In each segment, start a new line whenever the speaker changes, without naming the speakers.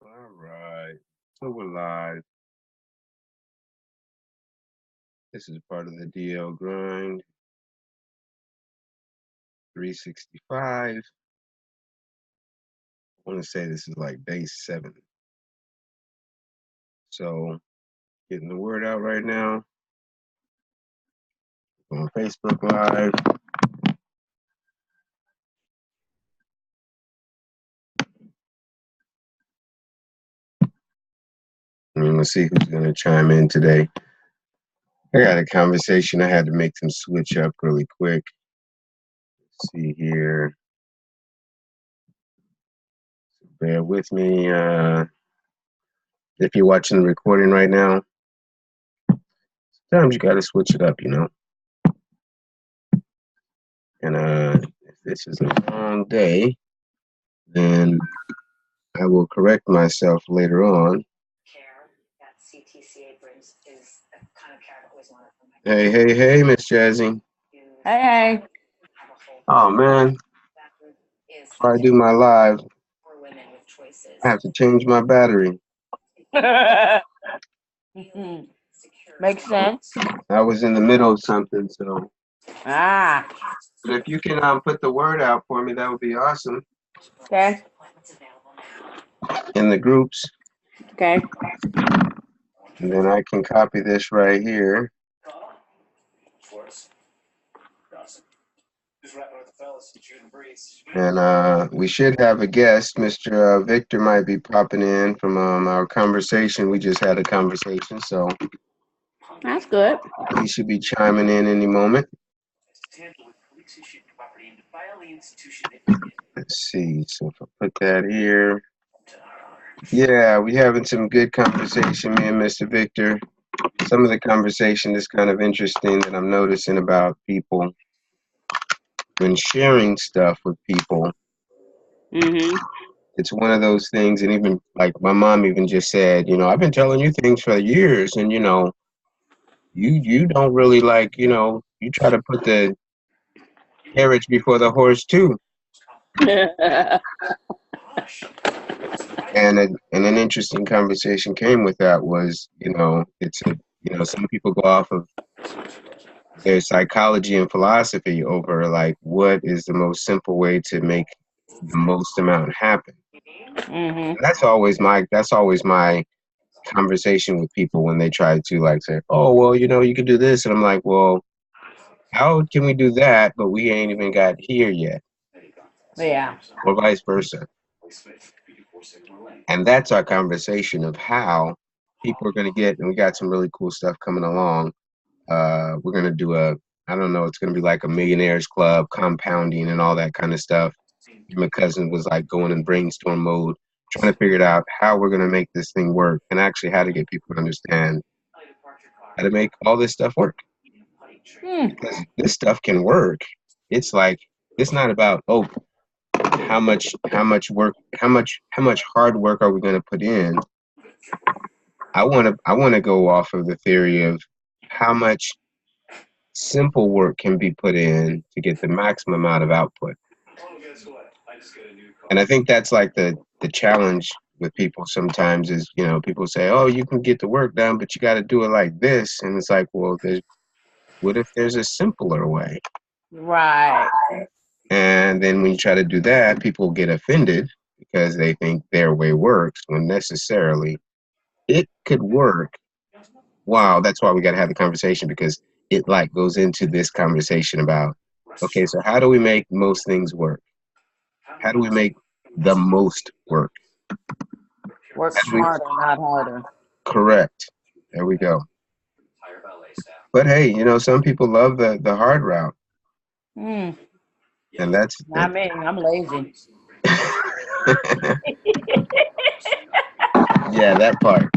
All right. So we're live. This is part of the DL grind. 365. I want to say this is like day 7. So getting the word out right now on Facebook Live. Let's see who's going to chime in today. I got a conversation. I had to make them switch up really quick. Let's see here. Bear with me. If you're watching the recording right now, sometimes you got to switch it up, you know. And if this is a long day, then I will correct myself later on. Hey, Miss Jazzy.
Hey.
Oh man, before I do my live, I have to change my battery.
Makes sense.
I was in the middle of something, so.
Ah.
But if you can put the word out for me, that would be awesome.
Okay.
In the groups.
Okay.
And then I can copy this right here. And we should have a guest. Mr. Victor might be popping in from our conversation. We just had a conversation, so
That's good.
he should be chiming in any moment. Let's see. So if I put that here. Yeah, we having some good conversation, me and Mr. Victor. Some of the conversation is kind of interesting that I'm noticing about people when sharing stuff with people.
Mm-hmm.
It's one of those things, and even like my mom even just said, I've been telling you things for years, and you don't really like, you try to put the carriage before the horse too. And an interesting conversation came with that was, some people go off of their psychology and philosophy over like what is the most simple way to make the most amount happen.
Mm-hmm.
That's always my conversation with people when they try to like say, oh well, you can do this, and I'm like, well, how can we do that but we ain't even got here yet?
Yeah.
Or vice versa. And that's our conversation of how people are going to get, and we got some really cool stuff coming along. We're going to do I don't know, it's going to be like a millionaires club, compounding and all that kind of stuff. My cousin was like going in brainstorm mode, trying to figure it out how we're going to make this thing work, and actually how to get people to understand how to make all this stuff work. Because this stuff can work. It's like, it's not about, how much work, how much hard work are we going to put in? I want to go off of the theory of how much simple work can be put in to get the maximum amount of output. And I think that's like the challenge with people sometimes is, people say, oh, you can get the work done, but you got to do it like this. And it's like, well, what if there's a simpler way?
Right.
And then when you try to do that, people get offended because they think their way works when necessarily it could work. Wow, that's why we got to have the conversation, because it like goes into this conversation about, okay, so how do we make most things work? How do we make the most work?
Work smarter, not harder.
Correct. There we go. But hey, some people love the hard route.
Mm.
And that's
Not me. I'm lazy.
Yeah, that part.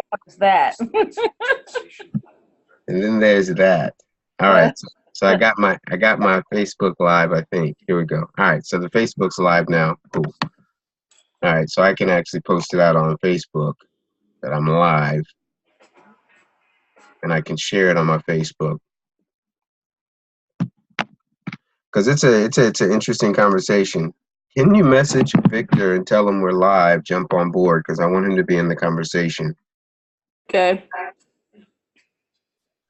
What's that?
And then there's that. All right. So I got my Facebook Live, I think. Here we go. All right. So the Facebook's live now. Cool. All right. So I can actually post it out on Facebook that I'm live. And I can share it on my Facebook. Because it's an interesting conversation. Can you message Victor and tell him we're live? Jump on board because I want him to be in the conversation.
Okay.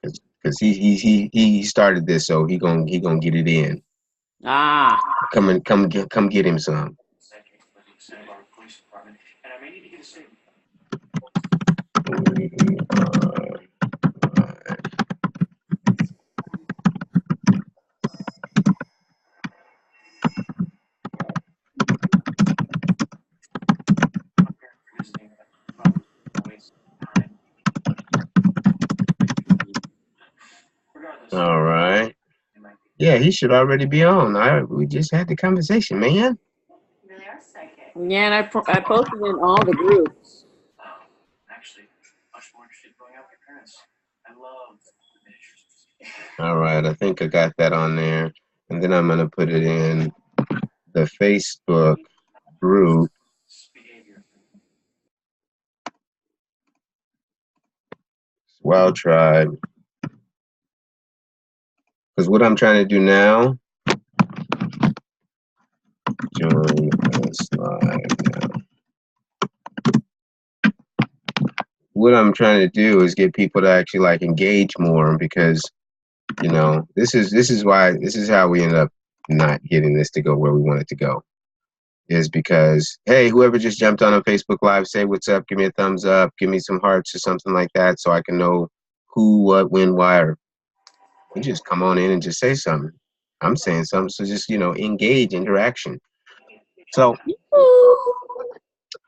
Because he started this, so he gonna get it in.
Ah.
Come get him some. All right. Yeah, he should already be on. We just had the conversation, man.
Yeah, and I posted in all the groups.
All right, I think I got that on there. And then I'm going to put it in the Facebook group. WoWTribe. Because what I'm trying to do now, join us live now. What I'm trying to do is get people to actually like engage more because, you know, this is how we end up not getting this to go where we want it to go. Is because, hey, whoever just jumped on a Facebook Live, say what's up, give me a thumbs up, give me some hearts or something like that so I can know who, what, when, why, or you just come on in and just say something. I'm saying something, so just, you know, engage, interaction. So,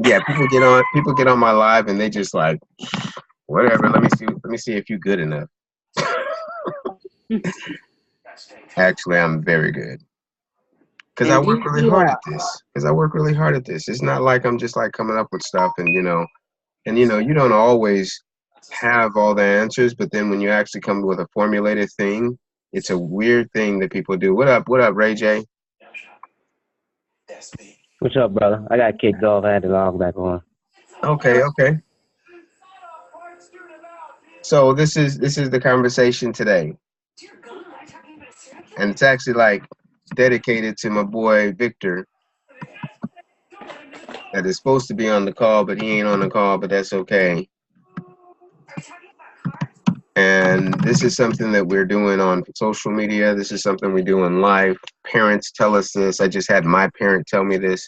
yeah, people get on my live and they just like, whatever, let me see if you're good enough. Actually, I'm very good. Because I work really hard at this. It's not like I'm just like coming up with stuff and, you know, you don't always have all the answers, but then when you actually come with a formulated thing, it's a weird thing that people do. What up, Ray J?
What's up, brother? I got kicked off. I had to log back on.
Okay. So this is the conversation today. And it's actually like dedicated to my boy Victor that is supposed to be on the call, but he ain't on the call, but that's okay. And this is something that we're doing on social media. This is something we do in life. Parents tell us this. I just had my parent tell me this.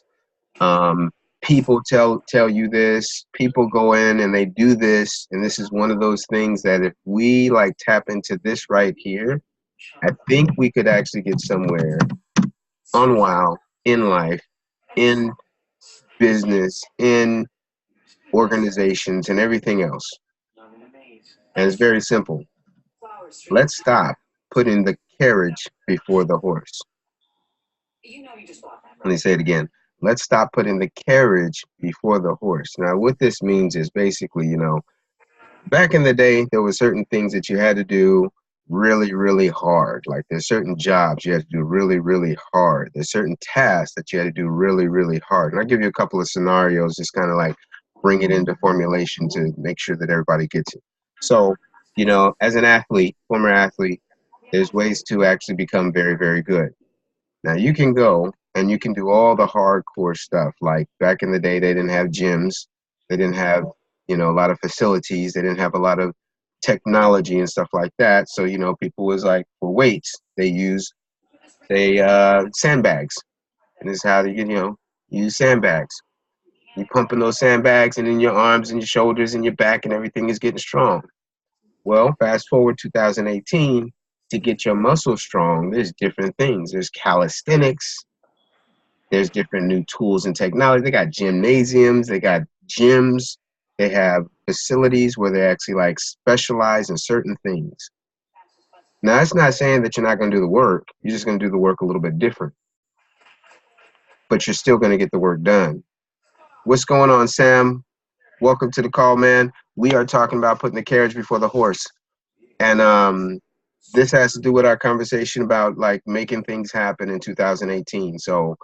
People tell you this. People go in and they do this. And this is one of those things that if we like tap into this right here, I think we could actually get somewhere on WoW, in life, in business, in organizations, and everything else. And it's very simple. Let's stop putting the carriage before the horse. Let me say it again. Let's stop putting the carriage before the horse. Now, what this means is basically, you know, back in the day, there were certain things that you had to do really, really hard. Like there's certain jobs you had to do really, really hard. There's certain tasks that you had to do really, really hard. And I'll give you a couple of scenarios, just kind of like bring it into formulation to make sure that everybody gets it. So, you know, as an athlete, former athlete, there's ways to actually become very, very good. Now you can go and you can do all the hardcore stuff. Like back in the day, they didn't have gyms. They didn't have, you know, a lot of facilities. They didn't have a lot of technology and stuff like that. So, you know, people was like, for weights, they use, sandbags. And this is how they, you know, use sandbags. You pumping those sandbags and in your arms and your shoulders and your back and everything is getting strong. Well, fast forward 2018, to get your muscles strong, there's different things. There's calisthenics. There's different new tools and technology. They got gymnasiums. They got gyms. They have facilities where they actually like specialize in certain things. Now, that's not saying that you're not going to do the work. You're just going to do the work a little bit different. But you're still going to get the work done. What's going on, Sam? Welcome to the call, man. We are talking about putting the carriage before the horse. And this has to do with our conversation about like making things happen in 2018. So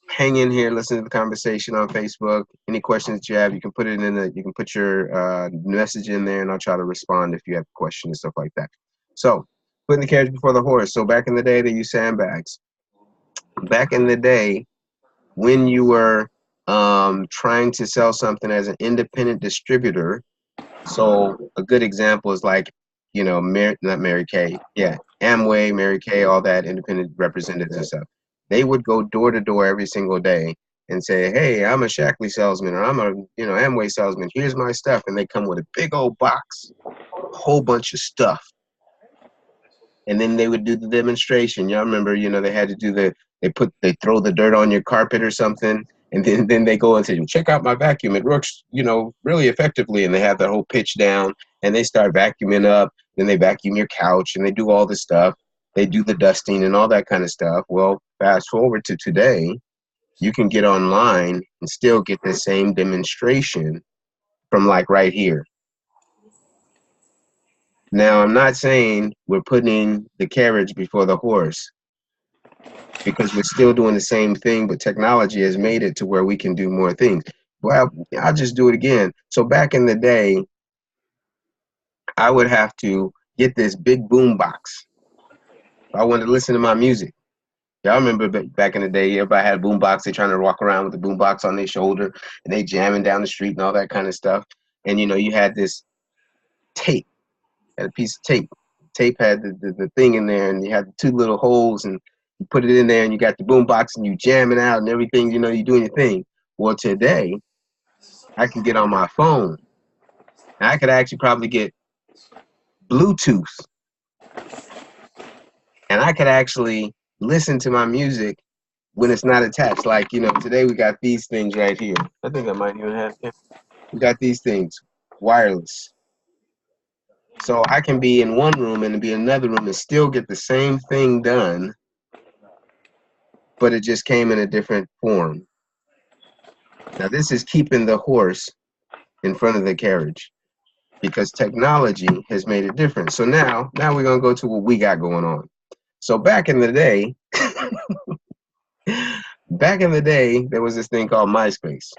hang in here, listen to the conversation on Facebook. Any questions you have, you can put it in you can put your message in there and I'll try to respond if you have questions and stuff like that. So putting the carriage before the horse. So back in the day, they used sandbags. Back in the day, when you were trying to sell something as an independent distributor. So a good example is like, you know, not Mary Kay, yeah, Amway, Mary Kay, all that independent representatives and stuff. They would go door to door every single day and say, "Hey, I'm a Shackley salesman, or I'm a, you know, Amway salesman. Here's my stuff," and they come with a big old box, a whole bunch of stuff. And then they would do the demonstration. Y'all remember, you know, they had to do they throw the dirt on your carpet or something, and then they go and say, check out my vacuum. It works, you know, really effectively. And they have the whole pitch down, and they start vacuuming up. Then they vacuum your couch, and they do all this stuff. They do the dusting and all that kind of stuff. Well, fast forward to today, you can get online and still get the same demonstration from like right here. Now, I'm not saying we're putting the carriage before the horse, because we're still doing the same thing, but technology has made it to where we can do more things. Well, I'll just do it again. So back in the day, I would have to get this big boom box if I wanted to listen to my music. Y'all remember back in the day, everybody had a boom box. They trying to walk around with the boom box on their shoulder, and they jamming down the street and all that kind of stuff. And you know, you had this tape, had a piece of tape. Tape had the thing in there, and you had the two little holes, and you put it in there, and you got the boom box, and you jamming out and everything. You know, you doing your thing. Well, today I can get on my phone, and I could actually probably get Bluetooth, and I could actually listen to my music when it's not attached. Like, you know, today we got these things right here. I think I might even have. Yeah. We got these things, wireless. So I can be in one room and be in another room and still get the same thing done, but it just came in a different form. Now this is keeping the horse in front of the carriage, because technology has made it different. So now we're gonna go to what we got going on. So back in the day, there was this thing called MySpace.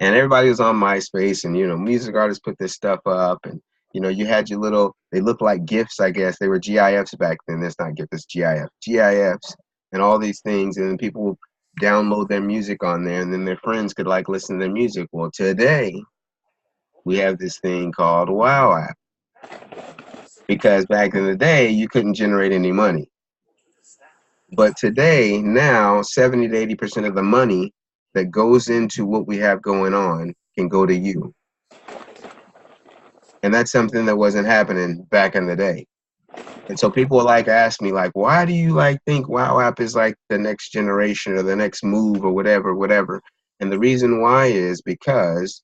And everybody was on MySpace, and you know, music artists put this stuff up, and you know, you had your little, they looked like GIFs, I guess. They were GIFs back then. That's not GIF, it's GIF. GIFs and all these things, and then people would download their music on there, and then their friends could like listen to their music. Well, today we have this thing called WoW app. Because back in the day, you couldn't generate any money. But today, now, 70 to 80% of the money that goes into what we have going on can go to you. And that's something that wasn't happening back in the day. And so people like ask me, like, why do you like think WoW app is like the next generation or the next move or whatever. And the reason why is because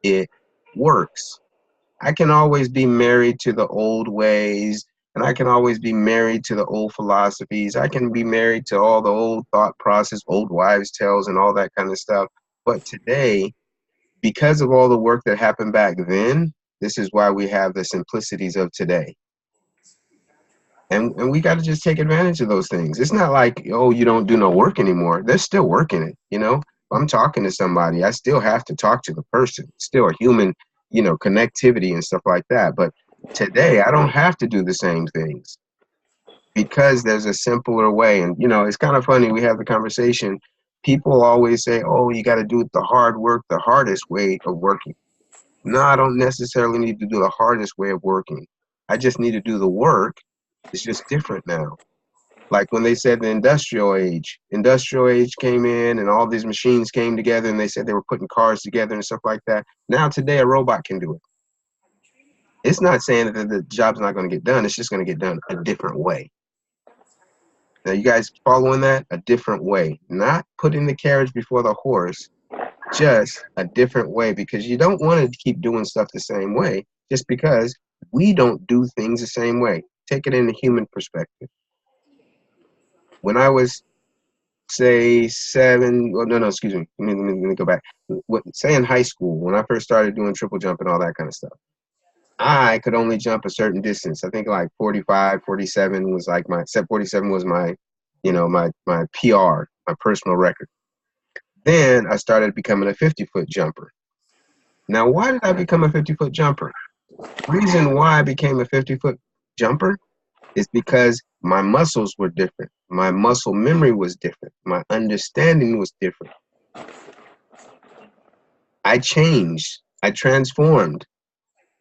it works. I can always be married to the old ways, and I can always be married to the old philosophies. I can be married to all the old thought process, old wives' tales, and all that kind of stuff. But today, because of all the work that happened back then, this is why we have the simplicities of today. And we got to just take advantage of those things. It's not like, oh, you don't do no work anymore. They're still working it, you know? If I'm talking to somebody, I still have to talk to the person. It's still a human, you know, connectivity and stuff like that. But today, I don't have to do the same things because there's a simpler way. And, you know, it's kind of funny. We have the conversation. People always say, oh, you got to do the hard work, the hardest way of working. No, I don't necessarily need to do the hardest way of working. I just need to do the work. It's just different now. Like when they said the industrial age came in and all these machines came together and they said they were putting cars together and stuff like that. Now today a robot can do it. It's not saying that the job's not going to get done. It's just going to get done a different way. Now you guys following that? A different way. Not putting the carriage before the horse, just a different way, because you don't want to keep doing stuff the same way just because we don't do things the same way. Take it in a human perspective. When I was, say, 7, well, no, excuse me. Let me go back. Say in high school, when I first started doing triple jump and all that kind of stuff, I could only jump a certain distance. I think like 45, 47 was like my, 47 was my, you know, my PR, my personal record. Then I started becoming a 50-foot jumper. Now, why did I become a 50-foot jumper? Reason why I became a 50-foot jumper is because my muscles were different. My muscle memory was different. My understanding was different. I changed. I transformed.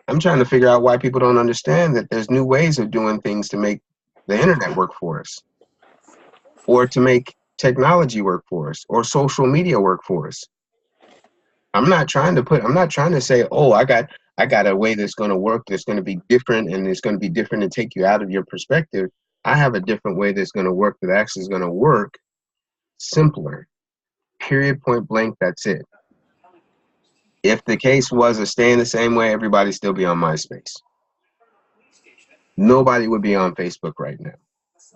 I'm trying to figure out why people don't understand that there's new ways of doing things to make the internet work for us, or to make technology work for us, or social media work for us. I'm not trying to say, oh, I got a way that's going to work, that's going to be different, and it's going to be different and take you out of your perspective. I have a different way that's going to work, that actually is going to work simpler. Period, point blank, that's it. If the case was to stay in the same way, everybody still be on MySpace. Nobody would be on Facebook right now.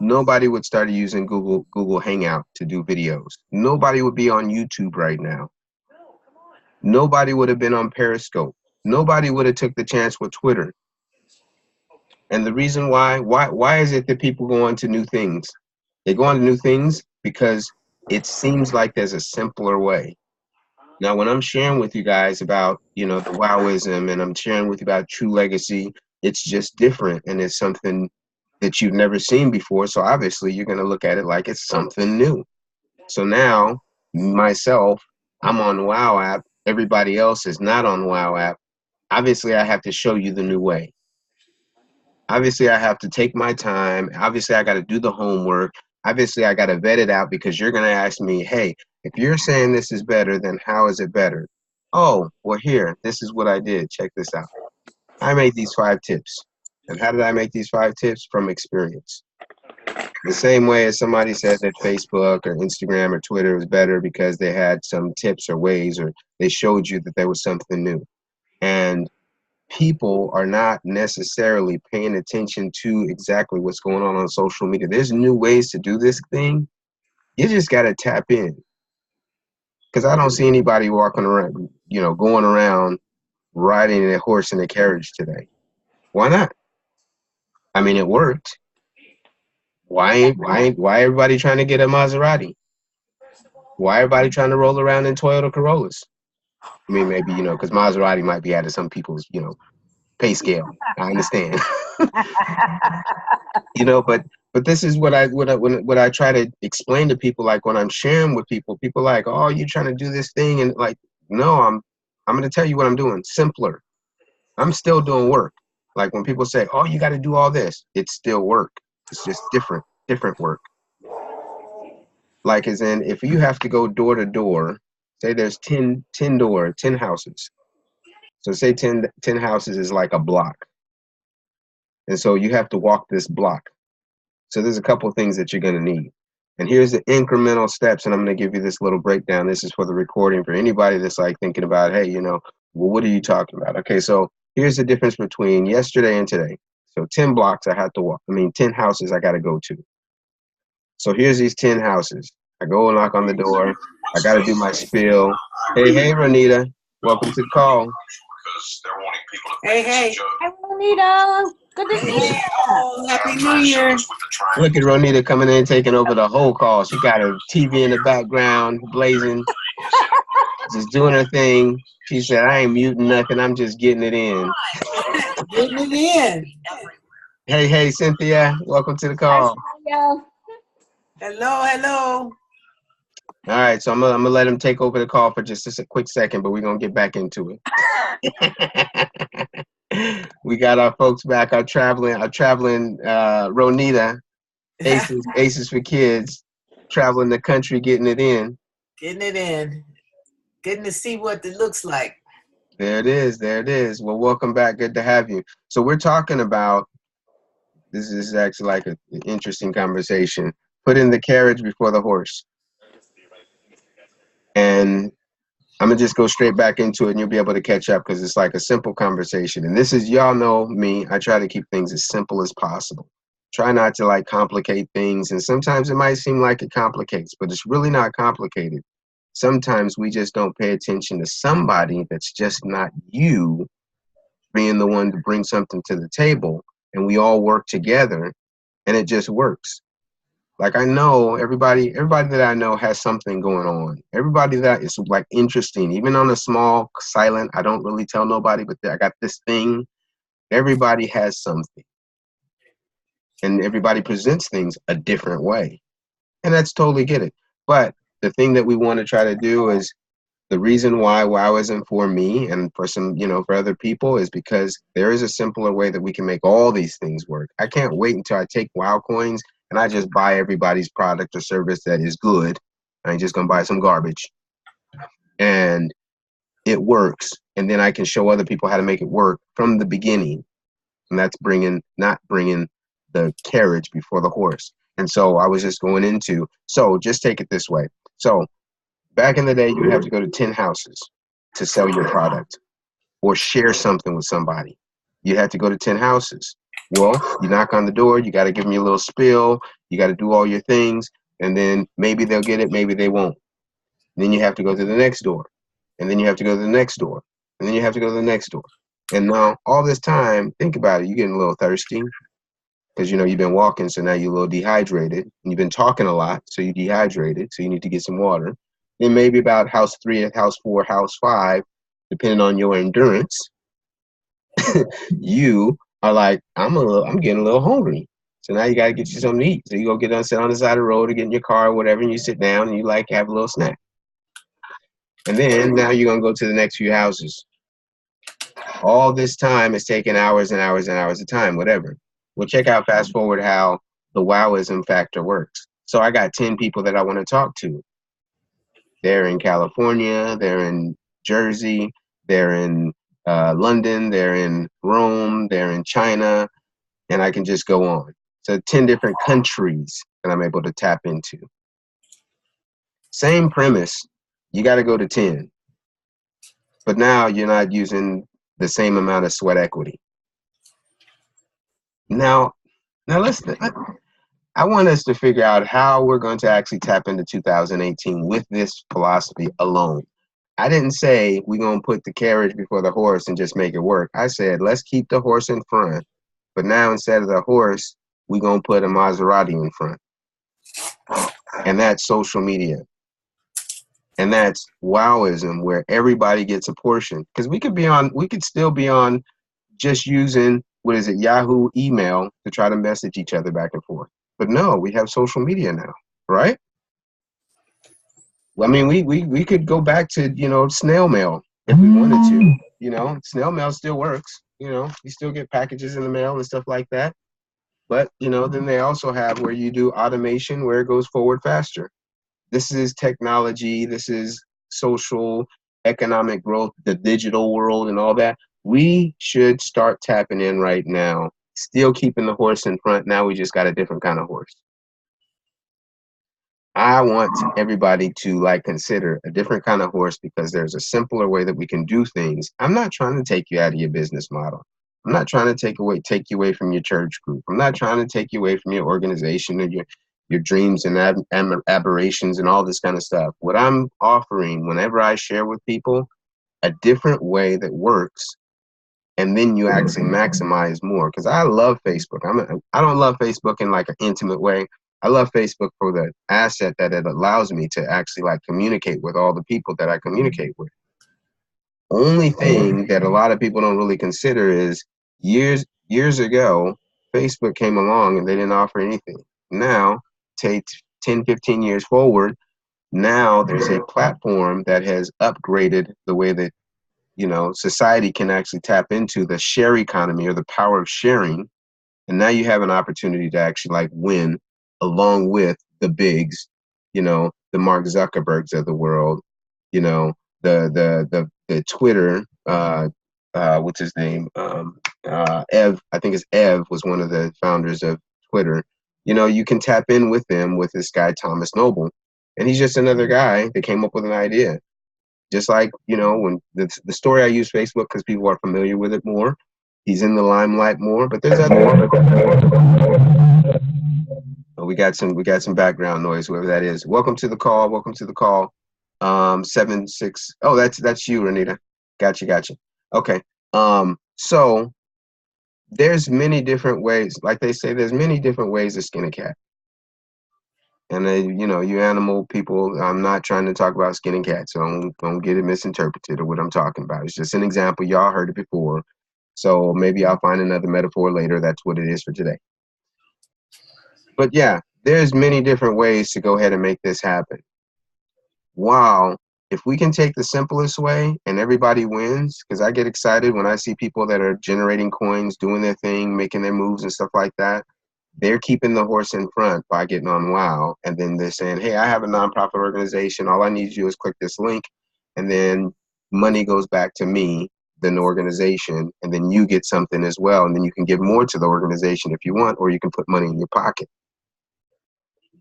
Nobody would start using Google Hangout to do videos. Nobody would be on YouTube right now. Nobody would have been on Periscope. Nobody would have took the chance with Twitter. And the reason why is it that people go on to new things? They go on to new things because it seems like there's a simpler way. Now, when I'm sharing with you guys about, the Wowism, and I'm sharing with you about True Legacy, it's just different, and it's something that you've never seen before. So obviously you're going to look at it like it's something new. So now, myself, I'm on WoW app. Everybody else is not on WoW app. Obviously, I have to show you the new way. Obviously, I have to take my time. Obviously, I got to do the homework. Obviously, I got to vet it out, because you're going to ask me, hey, if you're saying this is better, then how is it better? Oh, well, here, this is what I did. Check this out. I made these 5 tips. And how did I make these 5 tips? From experience. The same way as somebody said that Facebook or Instagram or Twitter was better because they had some tips or ways, or they showed you that there was something new. And people are not necessarily paying attention to exactly what's going on social media. There's new ways to do this thing. You just got to tap in. Because I don't see anybody walking around, going around riding a horse in a carriage today. Why not? I mean, it worked. Why everybody trying to get a Maserati? Why everybody trying to roll around in Toyota Corollas? I mean, maybe, because Maserati might be out of some people's, pay scale. I understand. But this is what I try to explain to people. Like when I'm sharing with people like, oh, you trying to do this thing, and like, no, I'm going to tell you what I'm doing. Simpler. I'm still doing work. Like when people say, oh, you got to do all this, it's still work. It's just different work. Like as in, if you have to go door to door, say there's 10 houses. So say 10 houses is like a block. And so you have to walk this block. So there's a couple of things that you're going to need. And here's the incremental steps. And I'm going to give you this little breakdown. This is for the recording for anybody that's like thinking about, hey, well, what are you talking about? Okay, so here's the difference between yesterday and today. So 10 blocks I have to walk. 10 houses I got to go to. So here's these 10 houses. I go and knock on the door. I got to do my spiel. Hey, Ronita. Welcome to the call.
Hey.
Hi, Ronita. Good to see you.
Oh, Happy New Year.
Look at Ronita coming in, taking over the whole call. She got her TV in the background, blazing, just doing her thing. She said, I ain't muting nothing. I'm just getting it in.
Getting it in.
Hey, Cynthia. Welcome to the call.
Hello.
All right, so I'm gonna let him take over the call for just a quick second, but we're gonna get back into it. We got our folks back, our traveling Ronita, Aces for Kids, traveling the country, getting it in.
Getting to see what it looks like.
There it is. Well, welcome back. Good to have you. So we're talking about, this is actually like an interesting conversation, putting the carriage before the horse. And I'm going to just go straight back into it and you'll be able to catch up because it's like a simple conversation. And this is, y'all know me, I try to keep things as simple as possible. Try not to like complicate things. And sometimes it might seem like it complicates, but it's really not complicated. Sometimes we just don't pay attention to somebody that's just not you being the one to bring something to the table, and we all work together and it just works. Like I know everybody that I know has something going on. Everybody that is like interesting, even on a small silent, I don't really tell nobody, but I got this thing. Everybody has something. And everybody presents things a different way. And that's totally get it. But the thing that we want to try to do is the reason why WoW isn't for me and for some, for other people is because there is a simpler way that we can make all these things work. I can't wait until I take WoW coins and I just buy everybody's product or service that is good. I ain't just gonna buy some garbage. And it works. And then I can show other people how to make it work from the beginning. And that's not bringing the carriage before the horse. And so I was just going into, so just take it this way. So back in the day, you would have to go to 10 houses to sell your product or share something with somebody. You had to go to 10 houses. Well, you knock on the door, you got to give them your little spiel, you got to do all your things, and then maybe they'll get it, maybe they won't. And then you have to go to the next door, and then you have to go to the next door, and then you have to go to the next door. And now all this time, think about it, you're getting a little thirsty because you've been walking, so now you're a little dehydrated, and you've been talking a lot, so you're dehydrated, so you need to get some water. Then maybe about house 3, house 4, house 5, depending on your endurance, you are like, I'm getting a little hungry. So now you got to get you something to eat. So you go sit on the side of the road or get in your car or whatever, and you sit down and you have a little snack. And then now you're going to go to the next few houses. All this time is taking hours and hours and hours of time, whatever. Well, check out, fast forward, how the wowism factor works. So I got 10 people that I want to talk to. They're in California, they're in Jersey, they're in London, they're in Rome, they're in China, and I can just go on. So 10 different countries that I'm able to tap into. Same premise, you got to go to 10. But now you're not using the same amount of sweat equity. Now listen, I want us to figure out how we're going to actually tap into 2018 with this philosophy alone. I didn't say we're going to put the carriage before the horse and just make it work. I said, let's keep the horse in front. But now instead of the horse, we're going to put a Maserati in front. And that's social media. And that's wowism, where everybody gets a portion. Because we could still be on just using, Yahoo email to try to message each other back and forth. But no, we have social media now, right? I mean, we could go back to, snail mail if we wanted to. Snail mail still works. You still get packages in the mail and stuff like that. But, then they also have where you do automation where it goes forward faster. This is technology. This is social, economic growth, the digital world and all that. We should start tapping in right now, still keeping the horse in front. Now we just got a different kind of horse. I want everybody to consider a different kind of horse because there's a simpler way that we can do things. I'm not trying to take you out of your business model. I'm not trying to take you away from your church group. I'm not trying to take you away from your organization or your dreams and aberrations and all this kind of stuff. What I'm offering whenever I share with people, a different way that works, and then you actually maximize more. Because I love Facebook. I don't love Facebook in an intimate way. I love Facebook for the asset that it allows me to actually communicate with all the people that I communicate with. Only thing that a lot of people don't really consider is years ago, Facebook came along and they didn't offer anything. Now, take 10, 15 years forward, now there's a platform that has upgraded the way that, society can actually tap into the share economy or the power of sharing. And now you have an opportunity to actually win along with the bigs, the Mark Zuckerbergs of the world, the Twitter, what's his name? Ev, I think it's Ev, was one of the founders of Twitter. You can tap in with them with this guy, Thomas Noble. And he's just another guy that came up with an idea. Just when the story I use Facebook because people are familiar with it more. He's in the limelight more, but there's other. Oh, we got some background noise, whoever that is. Welcome to the call. 76. Oh, that's you, Renita. Gotcha. Okay. So there's many different ways. Like they say, there's many different ways to skin a cat. And you animal people, I'm not trying to talk about skinning cats, so don't get it misinterpreted or what I'm talking about. It's just an example. Y'all heard it before. So maybe I'll find another metaphor later. That's what it is for today. But yeah, there's many different ways to go ahead and make this happen. wow, if we can take the simplest way and everybody wins, because I get excited when I see people that are generating coins, doing their thing, making their moves and stuff like that. They're keeping the horse in front by getting on WoW, and then they're saying, hey, I have a nonprofit organization. All I need you to do is click this link, and then money goes back to me, then the organization, and then you get something as well, and then you can give more to the organization if you want, or you can put money in your pocket.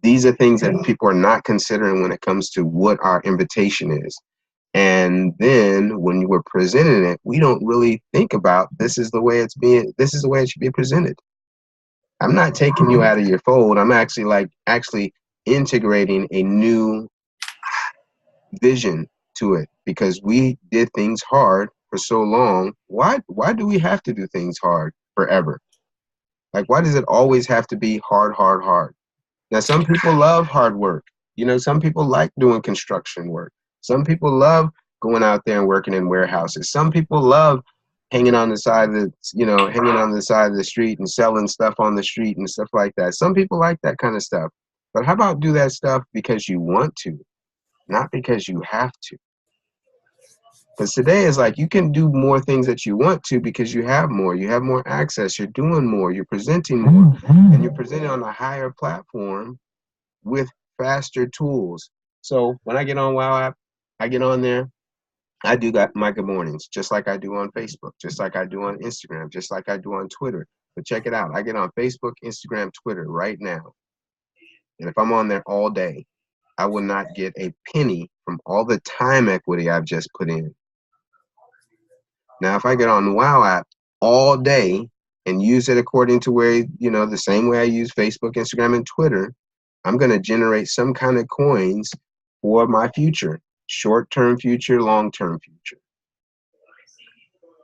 These are things that people are not considering when it comes to what our invitation is. And then when we're presenting it, we don't really think about this is the way it should be presented. I'm not taking you out of your fold. I'm actually integrating a new vision to it, because we did things hard for so long. Why do we have to do things hard forever? Like, why does it always have to be hard, hard, hard? Now, some people love hard work. You know, some people like doing construction work. Some people love going out there and working in warehouses. Some people love hanging on the side of the street and selling stuff on the street and stuff like that. Some people like that kind of stuff. But how about do that stuff because you want to, not because you have to? Because today is like you can do more things that you want to because you have more access, you're doing more, you're presenting more, and you're presenting on a higher platform with faster tools. So when I get on WoW app, I get on there, I do got my good mornings, just like I do on Facebook, just like I do on Instagram, just like I do on Twitter. But check it out, I get on Facebook, Instagram, Twitter right now. And if I'm on there all day, I will not get a penny from all the time equity I've just put in. Now, if I get on the WoW app all day and use it according to where, the same way I use Facebook, Instagram, and Twitter, I'm going to generate some kind of coins for my future, short-term future, long-term future.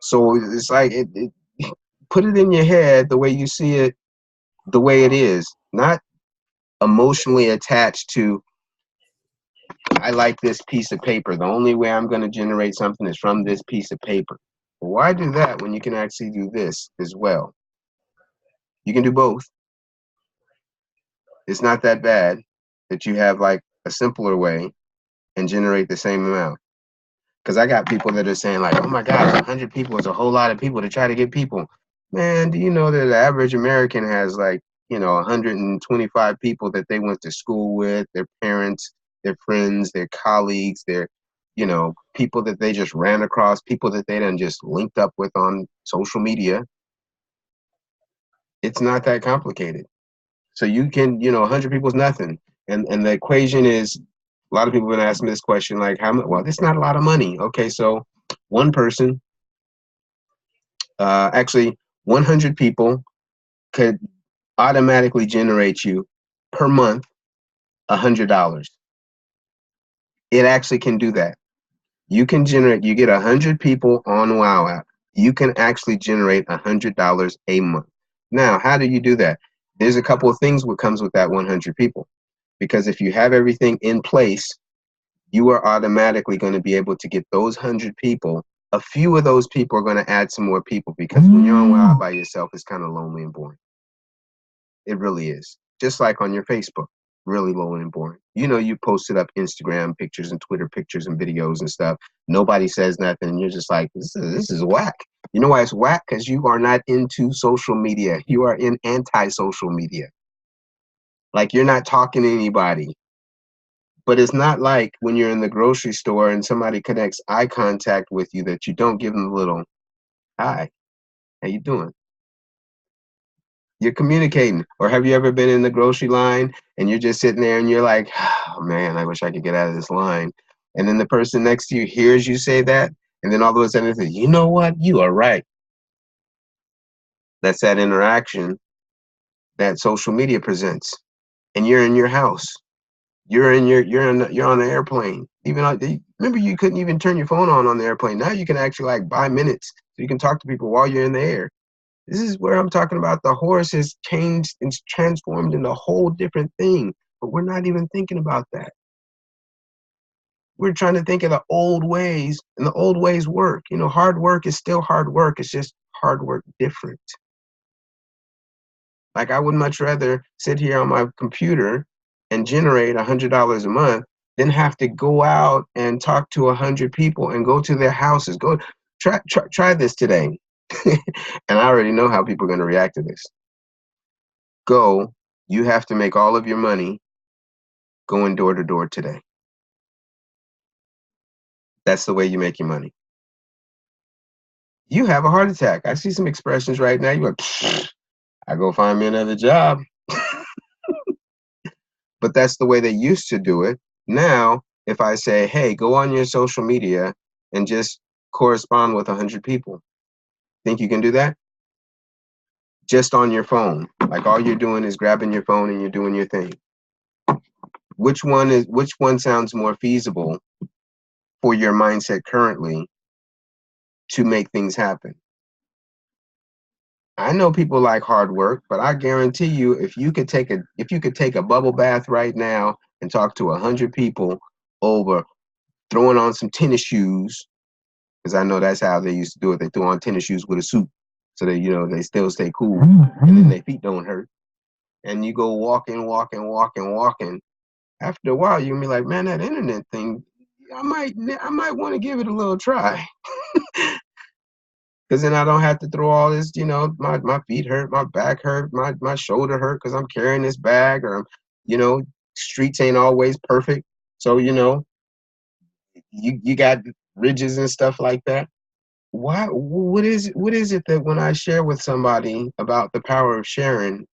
So it's like, put it in your head the way you see it, the way it is, not emotionally attached to, I like this piece of paper. The only way I'm going to generate something is from this piece of paper. Why do that when you can actually do this as well? You can do both. It's not that bad that you have like a simpler way and generate the same amount. Because I got people that are saying like, oh my gosh, 100 people is a whole lot of people to try to get people. Man, do you know that the average American has like, 125 people that they went to school with, their parents, their friends, their colleagues, their, people that they just ran across, people that they done just linked up with on social media. It's not that complicated. So you can, 100 people is nothing. And the equation is, a lot of people have been asking me this question, like, how much? Well, it's not a lot of money. Okay, so one person, actually 100 people could automatically generate you per month $100. It actually can do that. You get 100 people on WoW app. You can actually generate $100 a month. Now, how do you do that? There's a couple of things what comes with that 100 people. Because if you have everything in place, you are automatically going to be able to get those 100 people. A few of those people are going to add some more people, because when you're on WoW by yourself, it's kind of lonely and boring. It really is. Just like on your Facebook, really lonely and boring. You posted up Instagram pictures and Twitter pictures and videos and stuff. Nobody says nothing. And you're just like, this is whack. You know why it's whack? Because you are not into social media. You are in anti-social media. Like, you're not talking to anybody. But it's not like when you're in the grocery store and somebody connects eye contact with you that you don't give them a little, hi, how you doing? You're communicating. Or have you ever been in the grocery line and you're just sitting there and you're like, oh man, I wish I could get out of this line. And then the person next to you hears you say that, and then all of a sudden they say, you know what? You are right. That's that interaction that social media presents. And you're in your house. You're on the airplane. Remember, you couldn't even turn your phone on the airplane. Now you can actually like buy minutes so you can talk to people while you're in the air. This is where I'm talking about the horse has changed and transformed into a whole different thing, but we're not even thinking about that. We're trying to think of the old ways, and the old ways work. Hard work is still hard work. It's just hard work different. Like, I would much rather sit here on my computer and generate $100 a month then have to go out and talk to 100 people and go to their houses. Go try this today. And I already know how people are going to react to this. Go, you have to make all of your money going door to door today. That's the way you make your money. You have a heart attack. I see some expressions right now. You go, I go find me another job. But that's the way they used to do it. Now, if I say, hey, go on your social media and just correspond with 100 people, think you can do that? Just on your phone. Like all you're doing is grabbing your phone and you're doing your thing. Which one sounds more feasible for your mindset currently to make things happen? I know people like hard work, but I guarantee you, if you could take a bubble bath right now and talk to 100 people over throwing on some tennis shoes, because I know that's how they used to do it. They threw on tennis shoes with a suit, so that they still stay cool, and then their feet don't hurt. And you go walking. After a while, you're gonna be like, man, that internet thing, I might want to give it a little try. Because then I don't have to throw all this, my feet hurt, my back hurt, my shoulder hurt because I'm carrying this bag, or streets ain't always perfect. So, you got ridges and stuff like that. What is it that when I share with somebody about the power of sharing,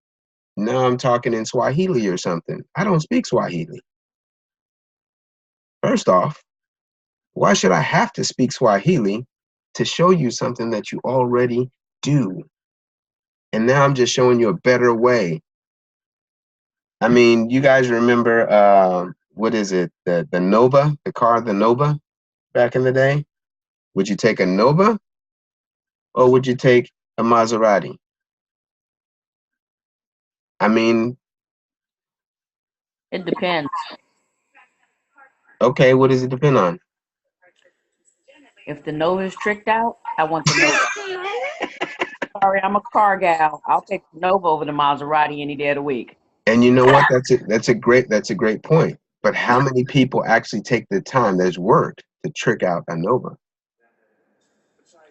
now I'm talking in Swahili or something? I don't speak Swahili. First off, why should I have to speak Swahili to show you something that you already do? And now I'm just showing you a better way. I mean, you guys remember, what is it? The Nova, the car, the Nova back in the day? Would you take a Nova or would you take a Maserati? I mean,
It depends.
okay, what does it depend on?
If the Nova is tricked out, I want the Nova. Sorry, I'm a car gal. I'll take the Nova over the Maserati any day of the week.
And you know what? That's a great point. But how many people actually take the time, there's work, to trick out a Nova?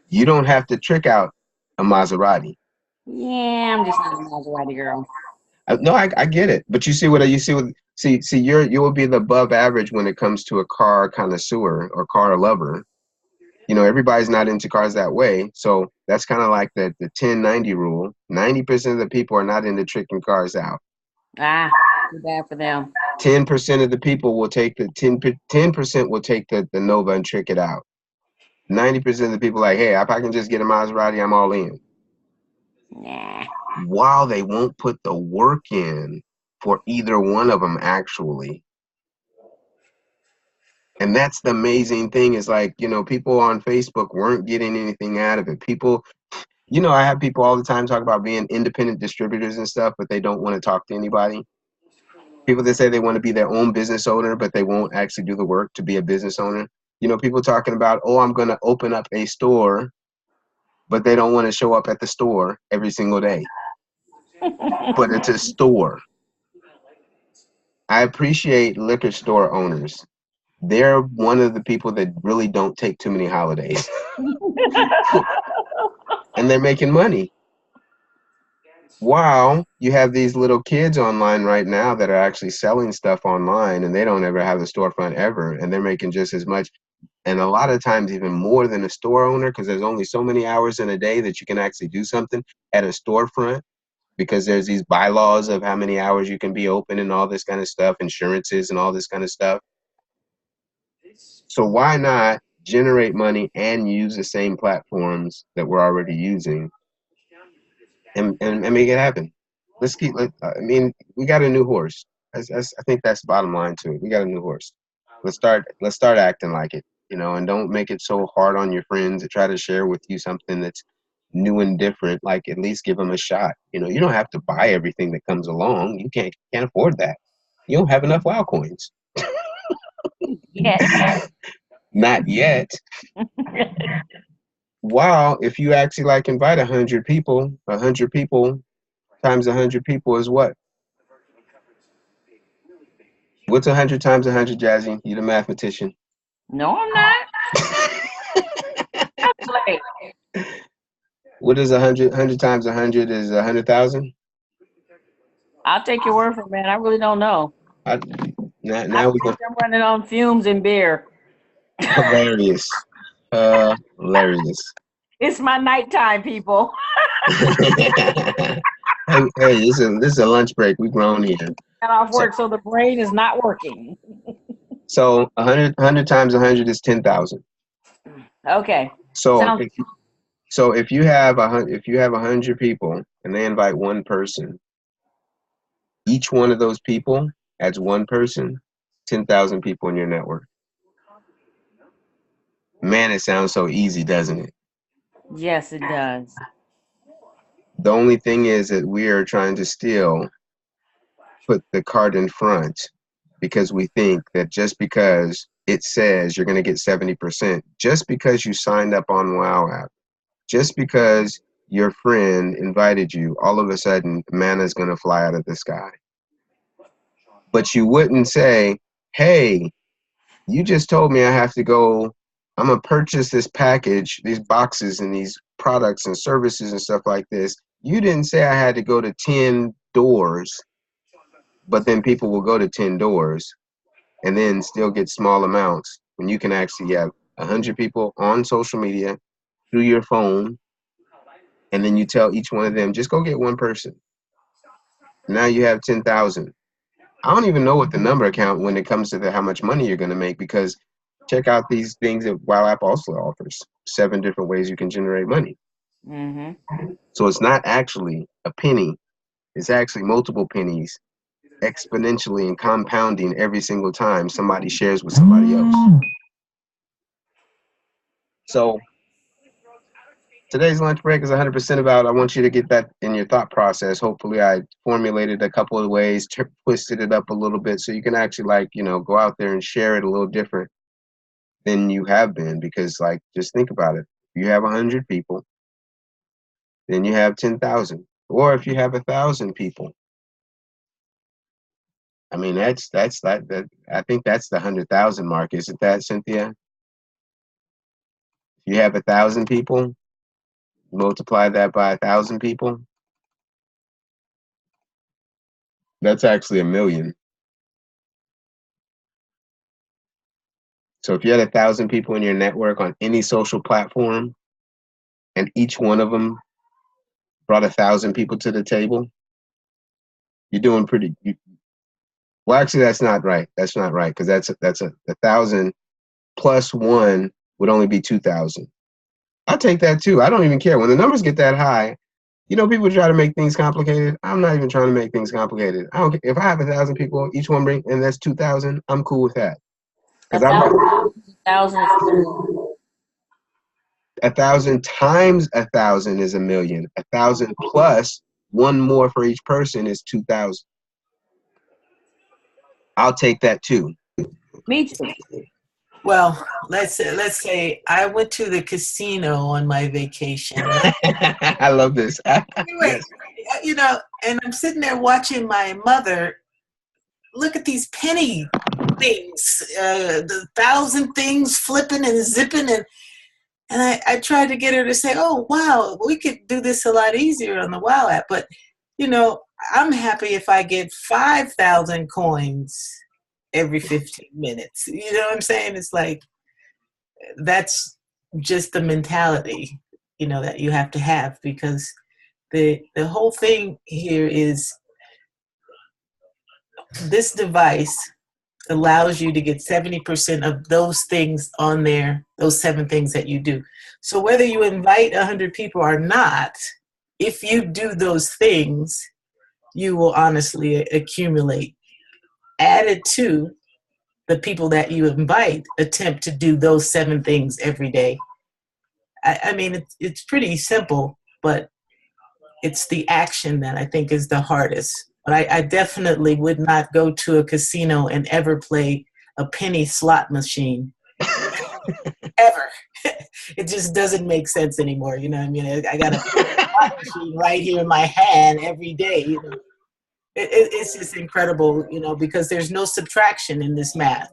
You don't have to trick out a Maserati.
Yeah, I'm just not a Maserati girl.
No, I get it. But you see you will be the above average when it comes to a car connoisseur or car lover. Everybody's not into cars that way. So that's kind of like the 10-90 rule. 90% of the people are not into tricking cars out.
Ah, too bad for them.
10% of the people will take 10% will take the Nova and trick it out. 90% of the people like, hey, if I can just get a Maserati, I'm all in.
Nah.
While they won't put the work in for either one of them, actually. And that's the amazing thing, is like, people on Facebook weren't getting anything out of it. People, I have people all the time talk about being independent distributors and stuff, but they don't want to talk to anybody. People that say they want to be their own business owner, but they won't actually do the work to be a business owner. People talking about, oh, I'm going to open up a store, but they don't want to show up at the store every single day. But it's a store. I appreciate liquor store owners. They're one of the people that really don't take too many holidays. And they're making money. Wow, you have these little kids online right now that are actually selling stuff online, and they don't ever have a storefront ever, and they're making just as much, and a lot of times even more than a store owner, because there's only so many hours in a day that you can actually do something at a storefront, because there's these bylaws of how many hours you can be open and all this kind of stuff, insurances and all this kind of stuff. So why not generate money and use the same platforms that we're already using and make it happen? We got a new horse. I think that's the bottom line to it. We got a new horse. Let's start acting like it, and don't make it so hard on your friends to try to share with you something that's new and different. Like, at least give them a shot. You don't have to buy everything that comes along. You can't afford that. You don't have enough WoW coins.
Yeah.
Not yet. Wow, if you actually invite 100 people, 100 people times 100 people is what? What's 100 times 100, Jazzy? You the mathematician.
No, I'm not. Calculate.
What is 100 times 100 is 100,000?
I'll take your word for it, man. I really don't know.
Now we
I'm running on fumes and beer.
hilarious. Hilarious.
It's my nighttime, people.
Hey, this is a lunch break. We grown here.
Got off work, so the brain is not working.
So 100 times 100 is 10,000.
Okay.
So if you have 100 people and they invite one person, each one of those people adds one person, 10,000 people in your network. Man, it sounds so easy, doesn't it?
Yes, it does.
The only thing is that we are trying to still put the cart in front because we think that just because it says you're going to get 70%, just because you signed up on WoW app, just because your friend invited you, all of a sudden manna is going to fly out of the sky. But you wouldn't say, hey, you just told me I have to go, I'm going to purchase this package, these boxes and these products and services and stuff like this. You didn't say I had to go to 10 doors, but then people will go to 10 doors and then still get small amounts when you can actually have 100 people on social media through your phone, and then you tell each one of them, just go get one person. Now you have 10,000. I don't even know what the number count when it comes to how much money you're going to make, because check out these things that WoW app also offers. 7 different ways you can generate money.
Mm-hmm.
So it's not actually a penny. It's actually multiple pennies exponentially and compounding every single time somebody shares with somebody else. So today's lunch break is 100% about, I want you to get that in your thought process. Hopefully I formulated a couple of ways, twisted it up a little bit so you can actually go out there and share it a little different than you have been. Because just think about it. If you have 100 people, then you have 10,000. Or if you have 1,000 people, I mean, that's that. I think that's the 100,000 mark, isn't that, Cynthia? If you have 1,000 people, multiply that by 1,000 people, that's actually 1,000,000. So if you had 1,000 people in your network on any social platform, and each one of them brought 1,000 people to the table, you're doing pretty. Well, actually, that's not right. That's not right, because that's 1,000 plus 1 would only be 2,000. I'll take that too. I don't even care when the numbers get that high. People try to make things complicated. I'm not even trying to make things complicated. I don't care. If I have 1,000 people, each one bring, and that's 2,000. I'm cool with that. Because
1,000 is cool.
1,000 times 1,000 is 1,000,000. 1,000 plus 1 more for each person is 2,000. I'll take that too.
Me too.
Well, let's say I went to the casino on my vacation.
I love this.
Anyway, and I'm sitting there watching my mother look at these penny things, the 1,000 things flipping and zipping, and I tried to get her to say, "Oh, wow, we could do this a lot easier on the WoW app." But I'm happy if I get 5,000 coins every 15 minutes. You know what I'm saying? It's like, that's just the mentality, that you have to have, because the whole thing here is this device allows you to get 70% of those things on there, those 7 things that you do. So whether you invite 100 people or not, if you do those things, you will honestly accumulate. Added to the people that you invite attempt to do those 7 things every day. I mean, it's pretty simple, but it's the action that I think is the hardest. But I definitely would not go to a casino and ever play a penny slot machine. Ever. It just doesn't make sense anymore. You know what I mean? I got a slot machine right here in my hand every day. It's just incredible, you know, because there's no subtraction in this math.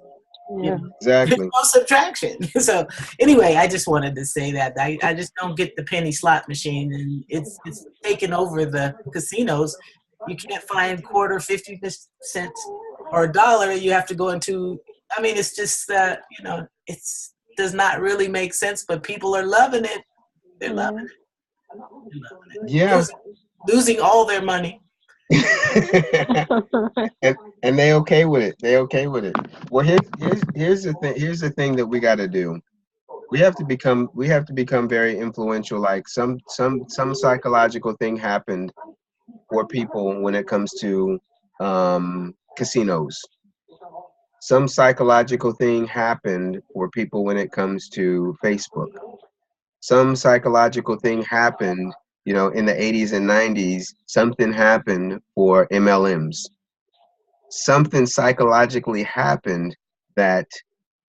You know? There's
Exactly.
no subtraction. So anyway, I just wanted to say that I just don't get the penny slot machine, and it's taken over the casinos. You can't find quarter, 50 cents, or $1. You have to go into. I mean, it's just you know, it's does not really make sense, but people are loving it. They're loving it. They're loving it.
Yeah.
Losing all their money.
and they okay with it. They okay with it. Well, here's the thing. Here's the thing that we got to do. We have to become very influential. Like some psychological thing happened for people when it comes to casinos. Some psychological thing happened for people when it comes to Facebook. Some psychological thing happened, you know, in the 80s and 90s. Something happened for MLMs. Something psychologically happened that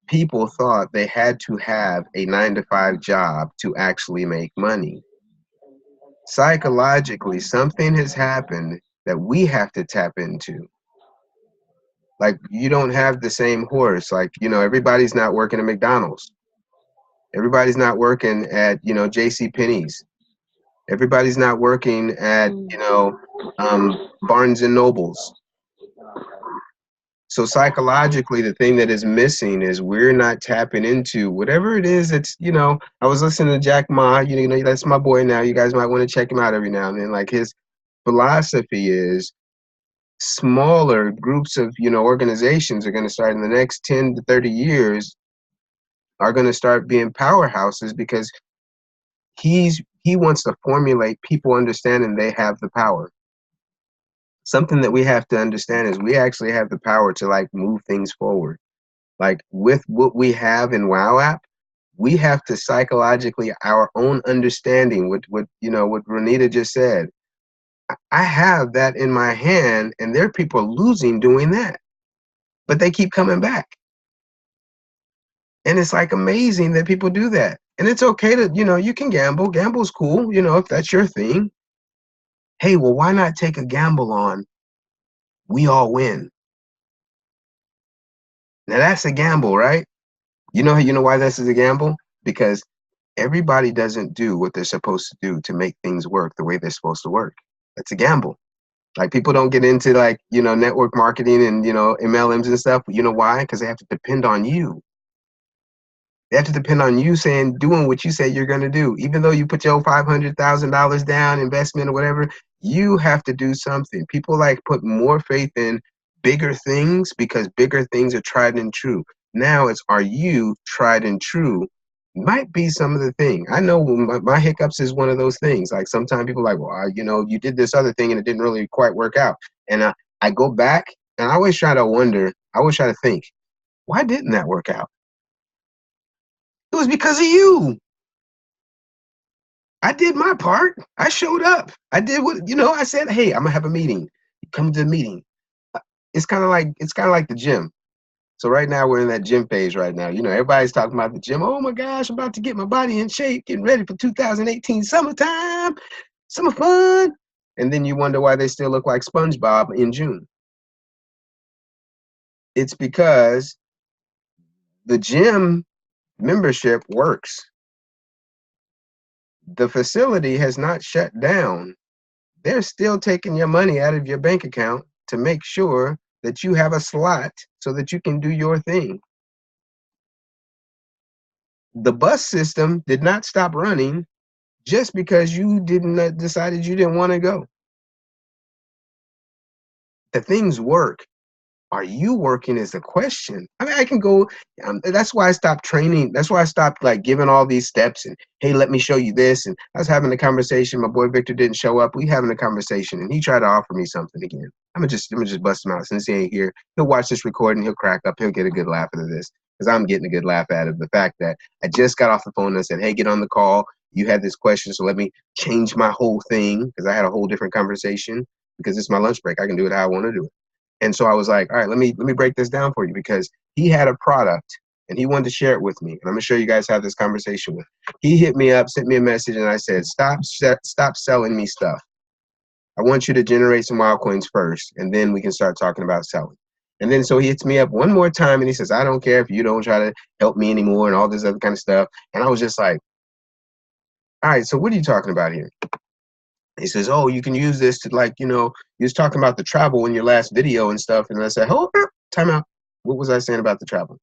people thought they had to have a 9-to-5 job to actually make money. Psychologically, something has happened that we have to tap into. Like, you don't have the same horse. Like, you know, everybody's not working at McDonald's. Everybody's not working at, you know, J.C. Penney's. Everybody's not working at, you know, Barnes and Nobles. So psychologically, the thing that is missing is we're not tapping into whatever it is that's, you know, I was listening to Jack Ma, you know, that's my boy now. You guys might want to check him out every now and then. Like, his philosophy is smaller groups of, you know, organizations are going to start in the next 10 to 30 years are going to start being powerhouses because he wants to formulate people understanding they have the power. Something that we have to understand is we actually have the power to like move things forward. Like with what we have in WoW app, we have to psychologically, our own understanding, what you know, what Renita just said. I have that in my hand, and there are people losing doing that, but they keep coming back. And it's like amazing that people do that. And it's okay to, you know, you can gamble. Gamble's cool, you know, if that's your thing. Hey, well, why not take a gamble on we all win? Now that's a gamble, right? You know why this is a gamble? Because everybody doesn't do what they're supposed to do to make things work the way they're supposed to work. That's a gamble. Like, people don't get into, like, you know, network marketing and, you know, MLMs and stuff. You know why? Because they have to depend on you. They have to depend on you doing what you say you're going to do. Even though you put your $500,000 down, investment or whatever, you have to do something. People like put more faith in bigger things because bigger things are tried and true. Now it's, are you tried and true? Might be some of the thing. I know my hiccups is one of those things. Like, sometimes people are like, well, you know, you did this other thing and it didn't really quite work out. And I go back and I always try to wonder, I always try to think, why didn't that work out? It was because of you. I did my part. I showed up. I did what, you know, I said, hey, I'm gonna have a meeting. You come to the meeting. It's kind of like the gym. So right now we're in that gym phase right now. You know, everybody's talking about the gym. Oh my gosh, I'm about to get my body in shape, getting ready for 2018 summertime, summer fun. And then you wonder why they still look like SpongeBob in June. It's because the gym membership works. The facility has not shut down. They're still taking your money out of your bank account to make sure that you have a slot so that you can do your thing. The bus system did not stop running just because you decided you didn't want to go. The things work. Are you working is the question. I mean, I can go, that's why I stopped training. That's why I stopped like giving all these steps and, hey, let me show you this. And I was having a conversation. My boy Victor didn't show up. We having a conversation and he tried to offer me something again. I'm gonna just bust him out. Since he ain't here, he'll watch this recording. He'll crack up. He'll get a good laugh out of this because I'm getting a good laugh out of the fact that I just got off the phone and said, hey, get on the call. You had this question, so let me change my whole thing because I had a whole different conversation because it's my lunch break. I can do it how I want to do it. And so I was like, all right, let me break this down for you, because he had a product and he wanted to share it with me. And I'm gonna show you guys how this conversation went. He hit me up, sent me a message, and I said, stop selling me stuff. I want you to generate some wild coins first, and then we can start talking about selling. And then so he hits me up one more time and he says, I don't care if you don't try to help me anymore and all this other kind of stuff. And I was just like, all right, so what are you talking about here? He says, oh, you can use this to, like, you know, you was talking about the travel in your last video and stuff. And I said, hold up, time out. What was I saying about the travel?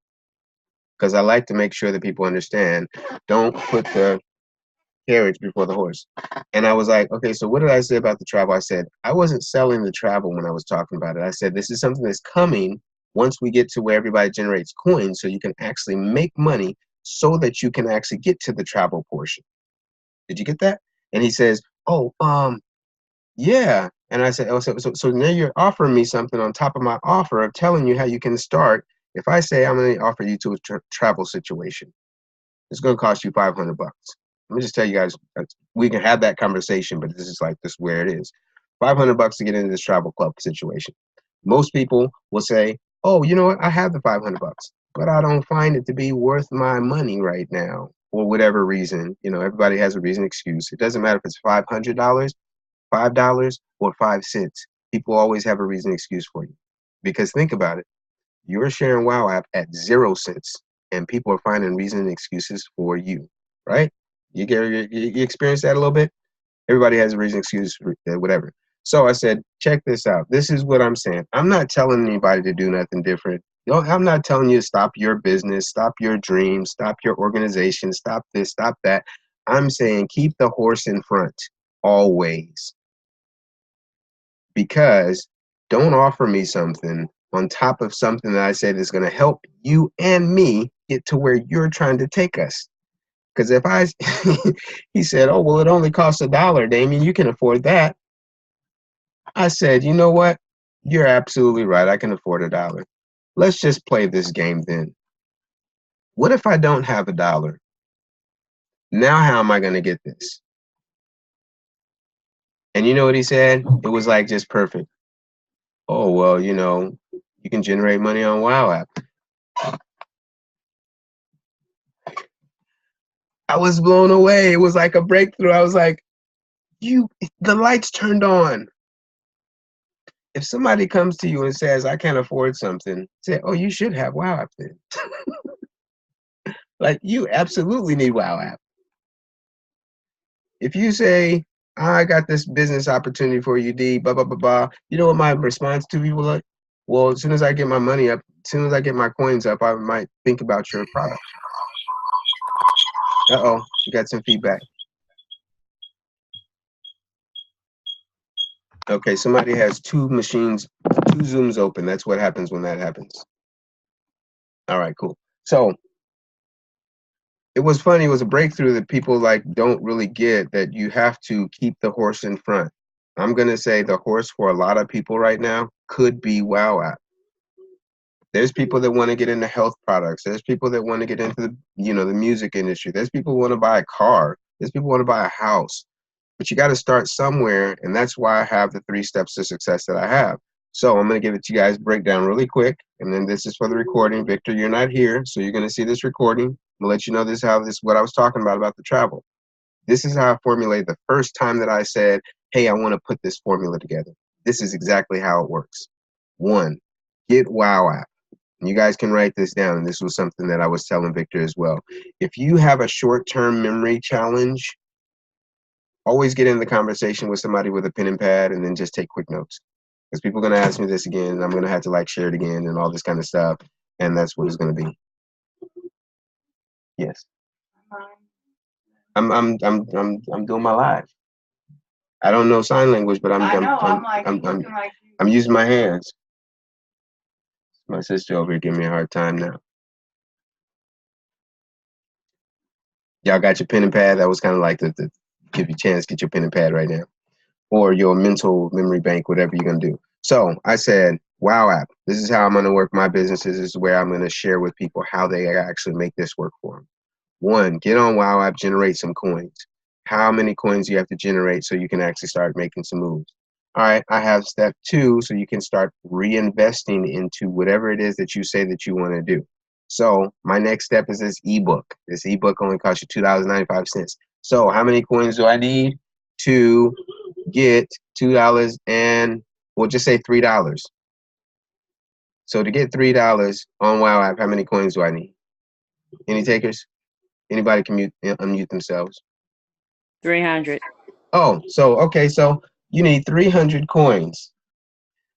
Because I like to make sure that people understand, don't put the carriage before the horse. And I was like, okay, so what did I say about the travel? I said, I wasn't selling the travel when I was talking about it. I said, this is something that's coming once we get to where everybody generates coins so you can actually make money so that you can actually get to the travel portion. Did you get that? And he says, oh, yeah. And I said, oh, so now you're offering me something on top of my offer of telling you how you can start. If I say I'm going to offer you to a travel situation, it's going to cost you $500. Let me just tell you guys, we can have that conversation, but this is where it is. $500 to get into this travel club situation. Most people will say, oh, you know what? I have the $500, but I don't find it to be worth my money right now for whatever reason. You know, everybody has a reason, excuse. It doesn't matter if it's $500, $5, or 5 cents. People always have a reason, excuse for you. Because think about it. You're sharing WoW app at 0 cents, and people are finding reason and excuses for you, right? You experience that a little bit? Everybody has a reason, excuse, whatever. So I said, check this out. This is what I'm saying. I'm not telling anybody to do nothing different. You know, I'm not telling you to stop your business, stop your dreams, stop your organization, stop this, stop that. I'm saying keep the horse in front always. Because don't offer me something on top of something that I said is going to help you and me get to where you're trying to take us. Because if I, he said, oh, well, it only costs $1, Damien, you can afford that. I said, you know what? You're absolutely right. I can afford $1. Let's just play this game then. What if I don't have $1? Now how am I going to get this? And you know what he said? It was like just perfect. Oh, well, you know, you can generate money on WoW app. I was blown away. It was like a breakthrough. I was like, the lights turned on. If somebody comes to you and says, I can't afford something, say, oh, you should have WoW app then. Like, you absolutely need WoW app. If you say, I got this business opportunity for you, D, blah, blah, blah, blah, you know what my response to people like? Well, as soon as I get my money up, as soon as I get my coins up, I might think about your product. Uh-oh, you got some feedback. Okay, somebody has 2 machines, 2 Zooms open. That's what happens when that happens. All right, cool. So it was funny. It was a breakthrough that people like don't really get, that you have to keep the horse in front. I'm going to say the horse for a lot of people right now could be WoW app. There's people that want to get into health products. There's people that want to get into the, you know, the music industry. There's people who want to buy a car. There's people who want to buy a house. But you got to start somewhere, and that's why I have the 3 steps to success that I have. So I'm going to give it to you guys breakdown really quick, and then this is for the recording. Victor, you're not here, so you're going to see this recording. I'm going to let you know this what I was talking about the travel. This is how I formulated the first time that I said, hey, I want to put this formula together. This is exactly how it works. 1, get WoW app. And you guys can write this down, and this was something that I was telling Victor as well. If you have a short-term memory challenge, always get in the conversation with somebody with a pen and pad, and then just take quick notes. Because people are going to ask me this again, and I'm going to have to like share it again and all this kind of stuff, and that's what it's going to be. Yes. I'm doing my live. I don't know sign language, but I'm using my hands. My sister over here giving me a hard time now. Y'all got your pen and pad? That was kind of like the give you a chance, get your pen and pad right now. Or your mental memory bank, whatever you're going to do. So I said, WoW app. This is how I'm going to work my businesses. This is where I'm going to share with people how they actually make this work for them. 1, get on WoW app, generate some coins. How many coins do you have to generate so you can actually start making some moves? All right, I have step 2, so you can start reinvesting into whatever it is that you say that you want to do. So my next step is this ebook. This ebook only costs you $2.95. So how many coins do I need to get $2 and we'll just say $3. So to get $3 on WoW app, how many coins do I need? Any takers? Anybody can unmute themselves.
300.
Oh, so okay, so you need 300 coins.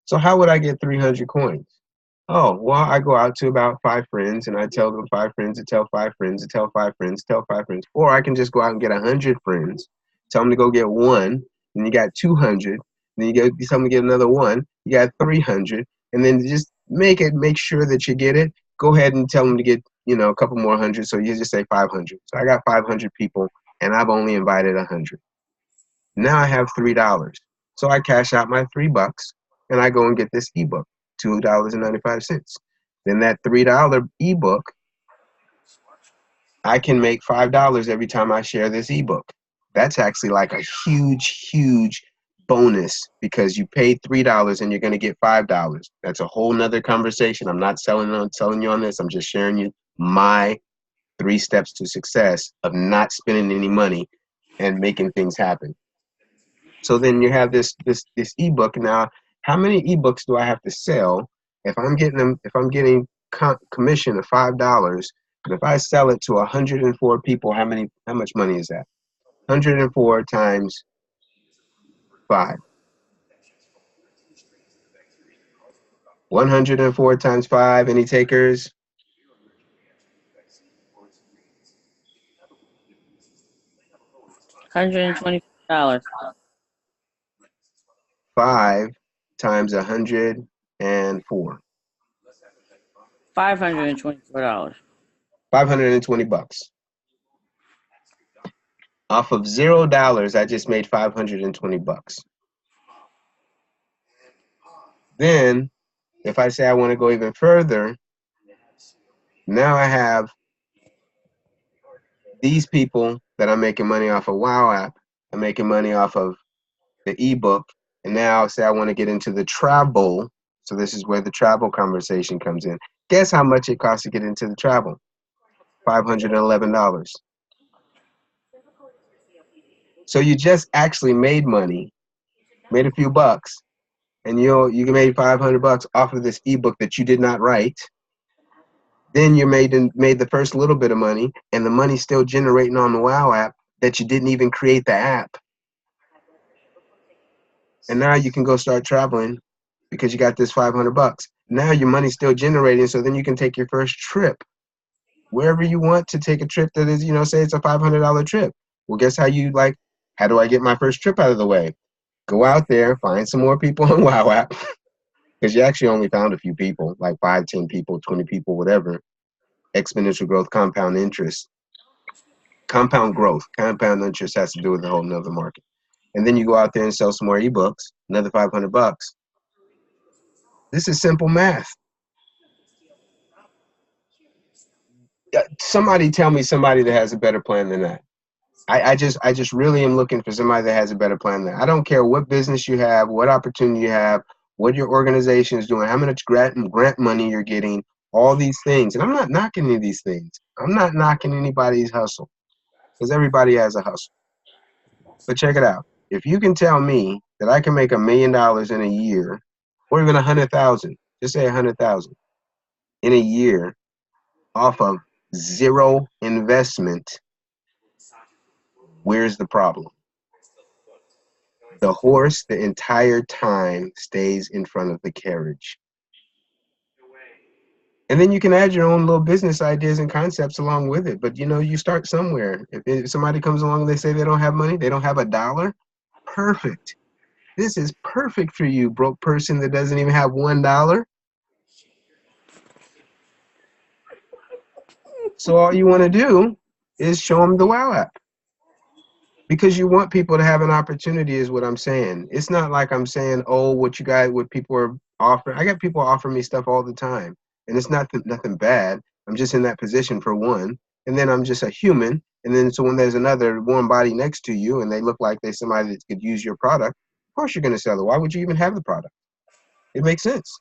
So how would I get 300 coins? Oh, well, I go out to about 5 friends and I tell them 5 friends to tell 5 friends to tell 5 friends to tell 5 friends. Or I can just go out and get 100 friends, tell them to go get 1, and you got 200. Then you tell them to get another 1, you got 300. And then just make sure that you get it. Go ahead and tell them to get, a couple more hundred. So you just say 500. So I got 500 people and I've only invited 100. Now I have $3. So I cash out my $3 and I go and get this ebook, $2.95. Then that $3 ebook, I can make $5 every time I share this ebook. That's actually like a huge, huge bonus because you paid $3 and you're going to get $5. That's a whole nother conversation. I'm not selling you on this. I'm just sharing you my 3 steps to success of not spending any money and making things happen. So then you have this ebook. Now, how many ebooks do I have to sell if I'm getting commission of $5, and if I sell it to 104 people, how much money is that? 104 times 5. 104 times 5. Any takers?
$120.
5 times 104.
$524.
$520. Off of $0, I just made $520. Then, if I say I want to go even further, now I have these people that I'm making money off of WoW app. I'm making money off of the ebook. And now say I want to get into the travel. So this is where the travel conversation comes in. Guess how much it costs to get into the travel? $511. So you just actually made money, made a few bucks, and you made $500 off of this ebook that you did not write. Then you made the first little bit of money, and the money's still generating on the WoW app that you didn't even create the app. And now you can go start traveling because you got this $500. Now your money's still generating, so then you can take your first trip wherever you want to take a trip that is, say it's a $500 trip. Well, guess how do I get my first trip out of the way? Go out there, find some more people on WoW app, because you actually only found a few people, like 5, 10 people, 20 people, whatever. Exponential growth, compound interest. Compound growth, compound interest has to do with a whole nother market. And then you go out there and sell some more ebooks, another $500. This is simple math. Somebody tell me somebody that has a better plan than that. I just really am looking for somebody that has a better plan than that. I don't care what business you have, what opportunity you have, what your organization is doing, how much grant money you're getting, all these things. And I'm not knocking any of these things. I'm not knocking anybody's hustle because everybody has a hustle. But check it out. If you can tell me that I can make $1 million in a year, or even 100,000, just say 100,000 in a year off of zero investment, where's the problem? The horse the entire time stays in front of the carriage. And then you can add your own little business ideas and concepts along with it. But you start somewhere. If somebody comes along and they say they don't have money, they don't have $1, perfect. This is perfect for you, broke person that doesn't even have $1. So all you want to do is show them the WoW app. Because you want people to have an opportunity is what I'm saying. It's not like I'm saying, oh, what people are offering. I got people offering me stuff all the time. And it's nothing bad. I'm just in that position for one. And then I'm just a human. And then so when there's another warm body next to you and they look like they're somebody that could use your product, of course you're going to sell it. Why would you even have the product? It makes sense.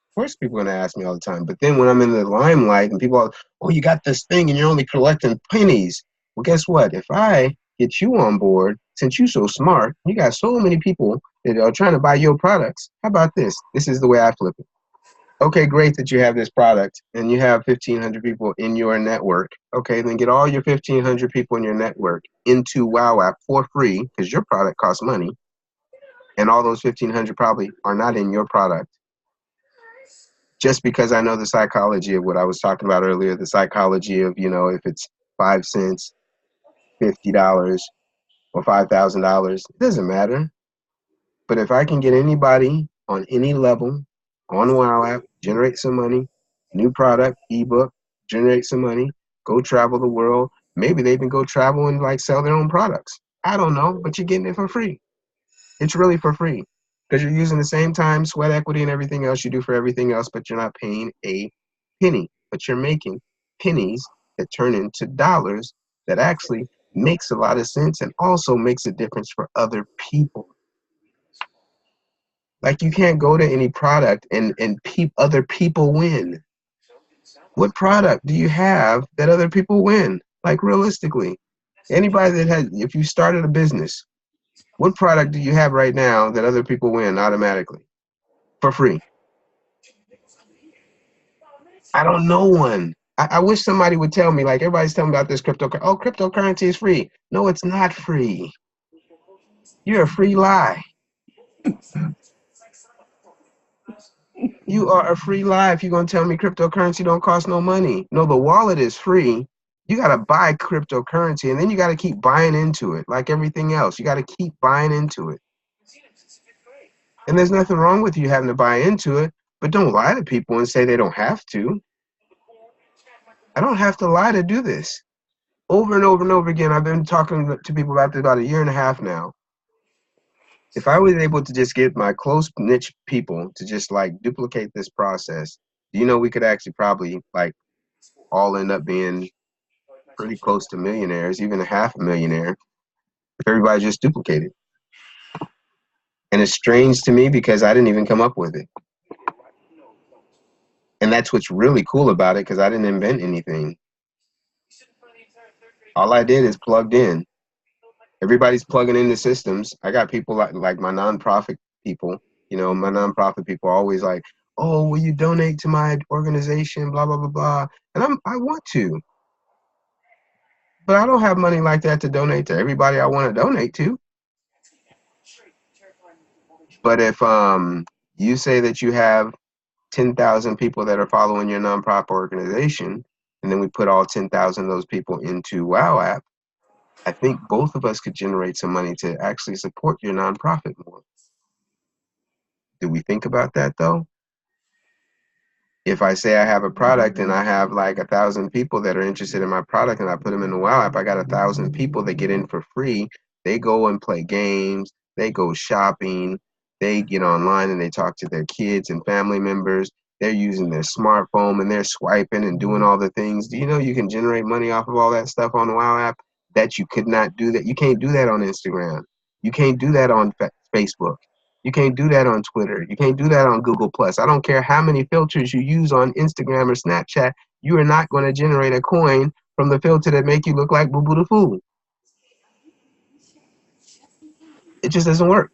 Of course people are going to ask me all the time. But then when I'm in the limelight and people are, oh, you got this thing and you're only collecting pennies. Well, guess what? If I get you on board since you're so smart, you got so many people that are trying to buy your products. How about this? This is the way I flip it. Okay, great that you have this product and you have 1,500 people in your network. Okay, then get all your 1,500 people in your network into WoW app for free because your product costs money. And all those 1,500 probably are not in your product. Just because I know the psychology of what I was talking about earlier, the psychology of, you know, if it's 5 cents, $50, or $5,000, it doesn't matter. But if I can get anybody on any level on WoW app, generate some money, new product, ebook, generate some money, go travel the world. Maybe they even go travel and like sell their own products. I don't know, but you're getting it for free. It's really for free because you're using the same time, sweat equity, and everything else you do for everything else, but you're not paying a penny. But you're making pennies that turn into dollars that actually makes a lot of sense and also makes a difference for other people. Like you can't go to any product and other people win. What product do you have that other people win? Like realistically, anybody that has, if you started a business, what product do you have right now that other people win automatically for free? I don't know one. I wish somebody would tell me, like everybody's telling me about this cryptocurrency. Oh, cryptocurrency is free. No, it's not free. You're a free lie. You are a free lie if you're going to tell me cryptocurrency don't cost no money. No, the wallet is free. You got to buy cryptocurrency, and then you got to keep buying into it like everything else. You got to keep buying into it. And there's nothing wrong with you having to buy into it, but don't lie to people and say they don't have to. I don't have to lie to do this. Over and over and over again, I've been talking to people about this about a year and a half now. If I was able to just get my close niche people to just like duplicate this process, you know, we could actually probably like all end up being pretty close to millionaires, even a half a millionaire, if everybody just duplicated. And it's strange to me because I didn't even come up with it. And that's what's really cool about it because I didn't invent anything. All I did is plugged in. Everybody's plugging in the systems. I got people like my nonprofit people, you know, my nonprofit people are always like, oh, will you donate to my organization, blah, blah, blah, blah. And I want to. But I don't have money like that to donate to everybody I want to donate to. But if you say that you have 10,000 people that are following your nonprofit organization, and then we put all 10,000 of those people into WoW app, I think both of us could generate some money to actually support your nonprofit more. Do we think about that though? If I say I have a product and I have like 1,000 people that are interested in my product and I put them in the WoW app, I got 1,000 people that get in for free. They go and play games, they go shopping, they get online and they talk to their kids and family members. They're using their smartphone and they're swiping and doing all the things. Do you know you can generate money off of all that stuff on the WoW app that you could not do that? You can't do that on Instagram. You can't do that on Facebook. You can't do that on Twitter. You can't do that on Google+. I don't care how many filters you use on Instagram or Snapchat, you are not going to generate a coin from the filter that make you look like Boo Boo the Fool. It just doesn't work.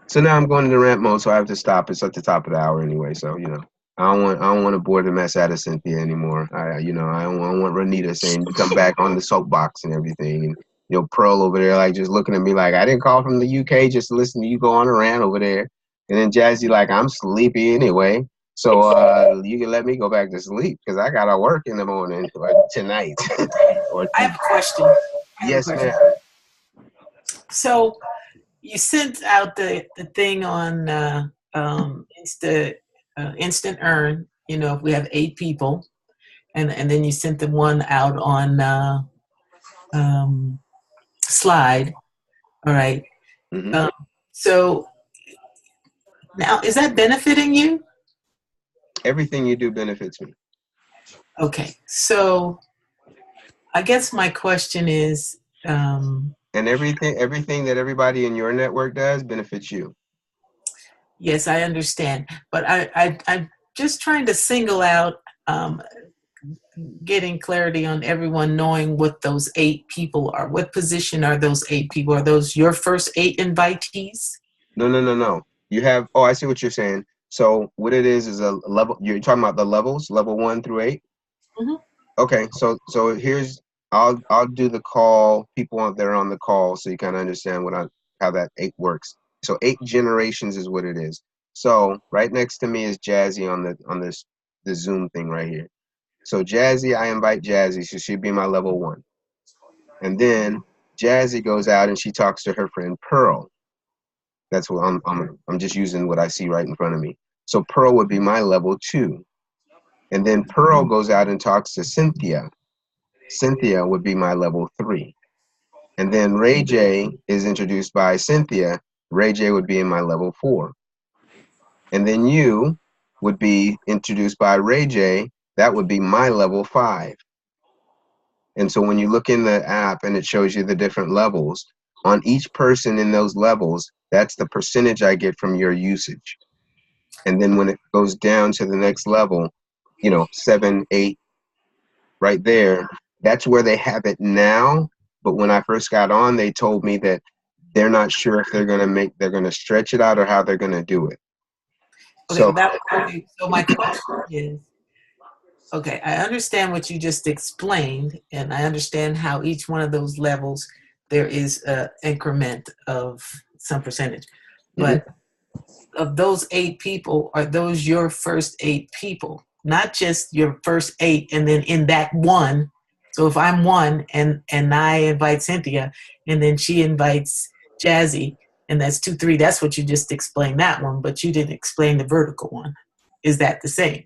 So now I'm going into rant mode, so I have to stop. It's at the top of the hour anyway, so you know. I don't want to bore the mess out of Cynthia anymore. I don't want Renita saying you come back on the soapbox and everything, and you know Pearl over there like just looking at me like I didn't call from the UK just to listen to you go on a rant over there, and then Jazzy like I'm sleepy anyway, so you can let me go back to sleep because I gotta work in the morning or tonight.
I have a question.
Yes, ma'am.
So you sent out the thing on Instant Earn, you know, if we have 8 people, and then you sent the one out on Slide. All right.
Mm-hmm.
So now, is that benefiting you?
Everything you do benefits me.
Okay. So I guess my question is,
and everything that everybody in your network does benefits you.
yes, I understand, but I'm just trying to single out getting clarity on everyone knowing what those 8 people are. What position are those 8 people? Are those your first 8 invitees?
No. You have, oh, I see what you're saying. So what it is a level, you're talking about the levels, level 1 through 8?
Mhm.
Okay, so here's, I'll do the call, people out there on the call, so you kind of understand how that 8 works. So 8 generations is what it is. So right next to me is Jazzy on the Zoom thing right here. So Jazzy, I invite Jazzy, so she'd be my level 1. And then Jazzy goes out and she talks to her friend Pearl. That's what I'm just using what I see right in front of me. So Pearl would be my level 2. And then Pearl goes out and talks to Cynthia. Cynthia would be my level 3. And then Ray J is introduced by Cynthia. Ray J would be in my level 4. And then you would be introduced by Ray J. That would be my level 5. And so when you look in the app and it shows you the different levels, on each person in those levels, that's the percentage I get from your usage. And then when it goes down to the next level, 7, 8, right there, that's where they have it now. But when I first got on, they told me that they're not sure if they're going to stretch it out or how they're going to do it.
So my question is, okay, I understand what you just explained, and I understand how each one of those levels, there is an increment of some percentage. But of those 8 people, are those your first 8 people? Not just your first 8 and then in that one. So if I'm 1 and I invite Cynthia and then she invites Jazzy, and that's 2, 3, that's what you just explained, that one, but you didn't explain the vertical one. Is that the same?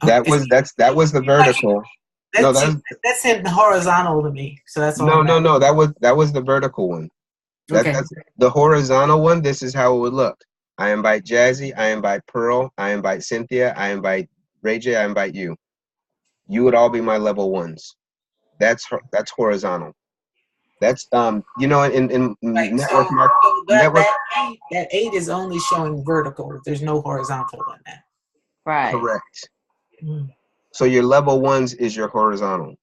That was the vertical.
That's in horizontal to me. So that's all.
No. That was the vertical one. That's the horizontal one. This is how it would look. I invite Jazzy. I invite Pearl. I invite Cynthia. I invite Ray J. I invite you. You would all be my level 1s. That's horizontal. That's in network marketing.
That 8 is only showing vertical. There's no horizontal in that.
Right.
Correct. So your level 1s is your horizontal.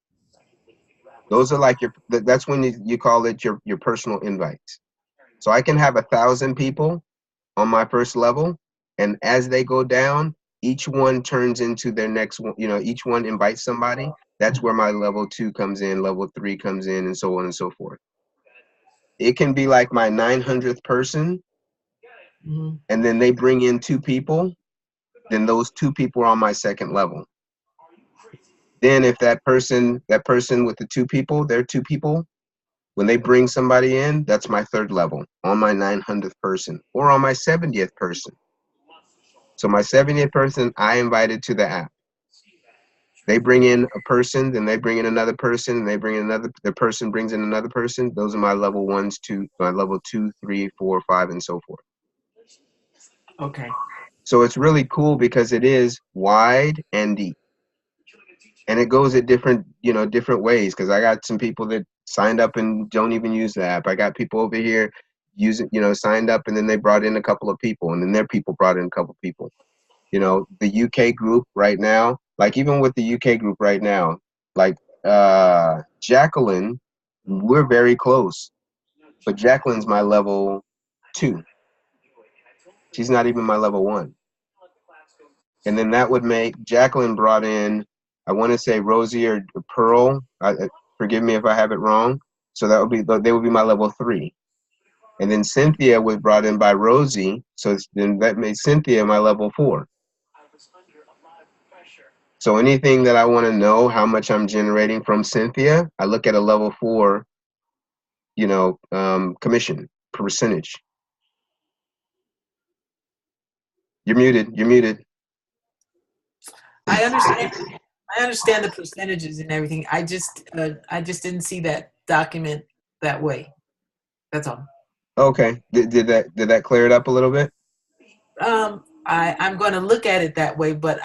Those are like that's when you call it your personal invites. So I can have 1,000 people on my first level, and as they go down, each one turns into their next one. Each one invites somebody. That's where my level 2 comes in, level 3 comes in, and so on and so forth. It can be like my 900th person, and then they bring in 2 people. Then those 2 people are on my second level. Then if that person with the 2 people, they're 2 people, when they bring somebody in, that's my third level on my 900th person or on my 70th person. So my 70th person, I invited to the app. They bring in a person, then they bring in another person, and they bring in the person brings in another person. Those are my level 1s, 2, my level 2, 3, 4, 5, and so forth.
Okay.
So it's really cool because it is wide and deep. And it goes at different ways, because I got some people that signed up and don't even use the app. I got people over here signed up, and then they brought in a couple of people, and then their people brought in a couple of people. The UK group right now, like even with the UK group right now, like Jacqueline, we're very close, but Jacqueline's my level 2. She's not even my level 1. And then that would make Jacqueline brought in, I want to say Rosie or Pearl. Forgive me if I have it wrong. So they would be my level 3. And then Cynthia was brought in by Rosie. So then that made Cynthia my level 4. So anything that I want to know how much I'm generating from Cynthia, I look at a level 4, commission percentage. You're muted.
I understand the percentages and everything. I just didn't see that document that way. That's all.
Okay. Did that clear it up a little bit?
I'm going to look at it that way, but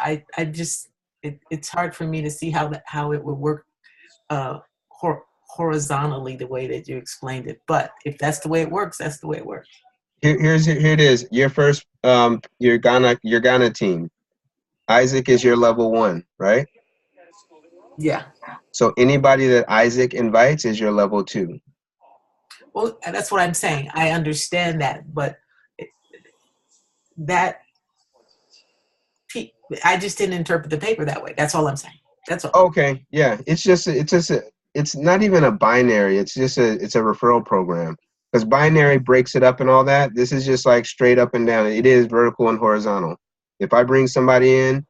it's hard for me to see how it would work horizontally the way that you explained it. But if that's the way it works, that's the way it works.
Here it is. Your first your Ghana team. Isaac is your level 1, right?
Yeah.
So anybody that Isaac invites is your level 2.
Well, that's what I'm saying. I understand that, but that I just didn't interpret the paper that way. That's all I'm saying. That's all.
Okay, yeah. It's not even a binary. It's a referral program. Because binary breaks it up and all that. This is just like straight up and down. It is vertical and horizontal. If I bring somebody in,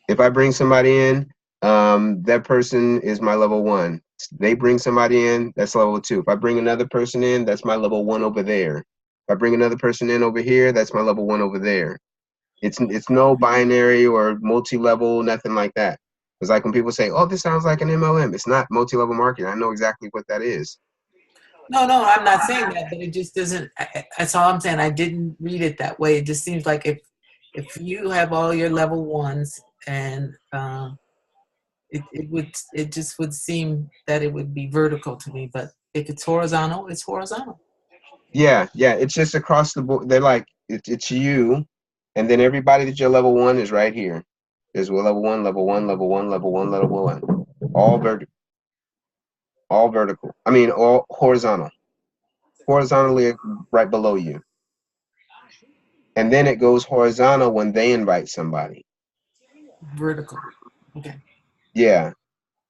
that person is my level 1. They bring somebody in, that's level 2. If I bring another person in, that's my level 1 over there. If I bring another person in over here, that's my level 1 over there. It's no binary or multi-level, nothing like that. It's like when people say, "Oh, this sounds like an MLM." It's not multi-level marketing. I know exactly what that is.
No, I'm not saying that, but it just doesn't. That's all I'm saying. I didn't read it that way. It just seems like if you have all your level 1s, and it just would seem that it would be vertical to me. But if it's horizontal, it's horizontal.
Yeah. It's just across the board. They're like it's you, and then everybody that your level 1 is right here. There's level 1, level 1, level 1, level 1, level 1. All vertical. All vertical. I mean, all horizontal. Horizontally right below you. And then it goes horizontal when they invite somebody.
Vertical. Okay.
Yeah.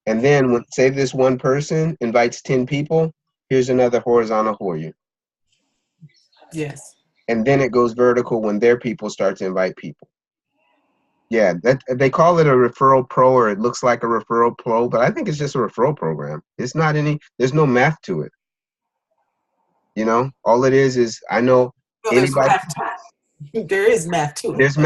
And then when say this one person invites 10 people, here's another horizontal for you.
Yes.
And then it goes vertical when their people start to invite people. Yeah, that they call it a referral pro, or it looks like a referral pro, but I think it's just a referral program. It's not there's no math to it. You know, all it is I know
Well, there's
anybody.
math to it. There is math to it.
There's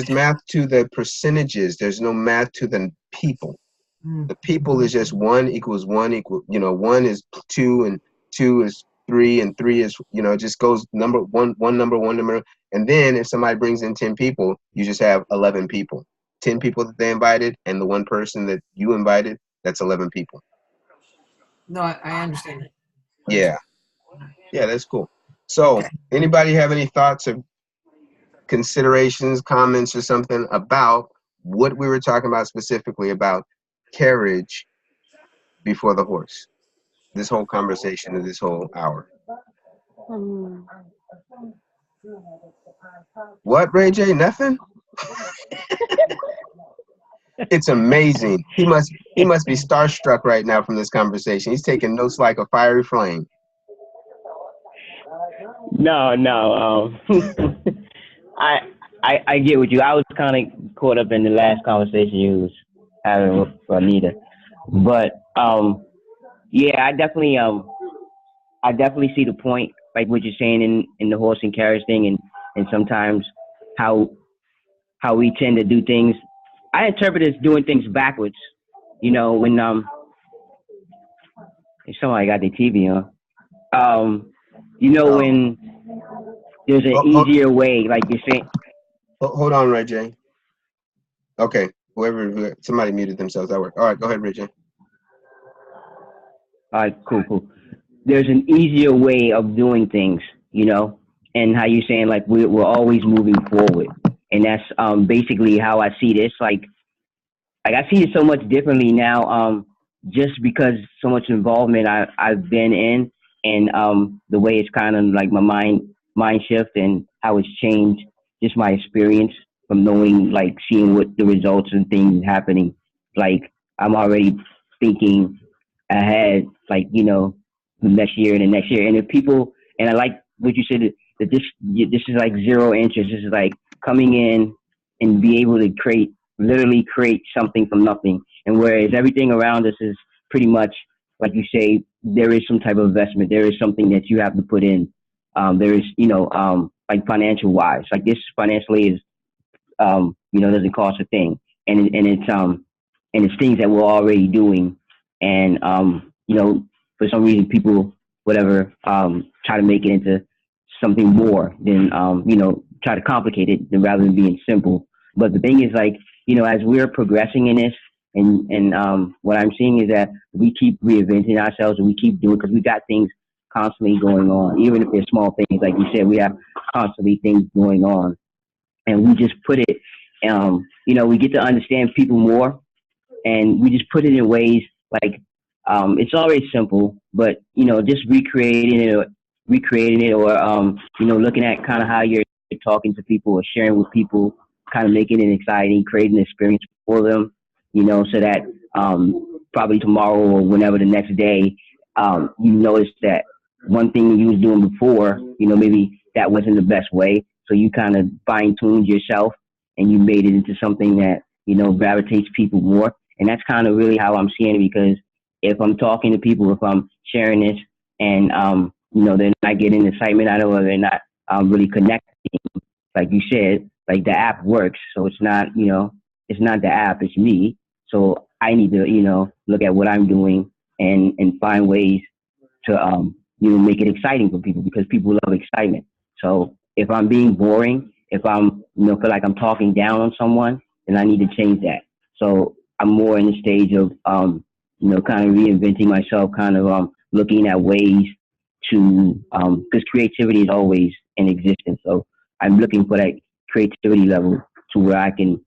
math to the percentages. There's no math to the people. The people is just 1 equals 1 equal, 1 is 2 and 2 is 3 and 3 is, it just goes number one number. And then if somebody brings in 10 people, you just have 11 people. 10 people that they invited and the one person that you invited, that's 11 people.
No, I understand that.
Yeah. Yeah, that's cool. So anybody have any thoughts or considerations, comments or something about what we were talking about specifically about carriage before the horse? This whole conversation of this whole hour. What, Ray J? Nothing? It's amazing. He must be starstruck right now from this conversation. He's taking notes like a fiery flame.
No. I get with you. I was kind of caught up in the last conversation you was having with Anita, but yeah, I definitely see the point, like what you're saying in the horse and carriage thing, and sometimes how we tend to do things. I interpret it as doing things backwards. When somebody got their TV on. When there's an easier way, like you're saying.
Hold on, Ray J. Okay, somebody muted themselves. That worked. All right, go ahead, Ray J.
All right, cool. There's an easier way of doing things, and how you're saying like we're always moving forward, and that's basically how I see this. Like I see it so much differently now, just because so much involvement I've been in, and the way it's kind of like my mind shift and how it's changed, just my experience from knowing, like seeing what the results and things happening. Like I'm already thinking ahead, like the next year and the next year. And if people, and I like what you said, that this is like zero interest. This is like coming in and be able to literally create something from nothing. And whereas everything around us is pretty much, like you say, there is some type of investment. There is something that you have to put in. There is, like financial wise, like this financially is, doesn't cost a thing. And it's things that we're already doing. And, for some reason, people, whatever, try to make it into something more than, try to complicate it rather than being simple. But the thing is, like, as we're progressing in this, and what I'm seeing is that we keep reinventing ourselves and we keep doing, because we got things constantly going on, even if they're small things. Like you said, we have constantly things going on, and we just put it, we get to understand people more, and we just put it in ways like it's already simple, but just recreating it, or looking at kind of how you're talking to people or sharing with people, kind of making it exciting, creating an experience for them, so that probably tomorrow or whenever the next day, you notice that one thing you was doing before, maybe that wasn't the best way. So you kind of fine tuned yourself and you made it into something that, gravitates people more. And that's kind of really how I'm seeing it, because if I'm talking to people, if I'm sharing this and, they're not getting excitement out of it, or they're not really connecting, like you said, like the app works. So it's not, it's not the app, it's me. So I need to, look at what I'm doing and find ways to, make it exciting for people, because people love excitement. So if I'm being boring, if I'm, feel like I'm talking down on someone, then I need to change that. So I'm more in the stage of, kind of reinventing myself, kind of looking at ways to, because creativity is always in existence. So I'm looking for that creativity level to where I can,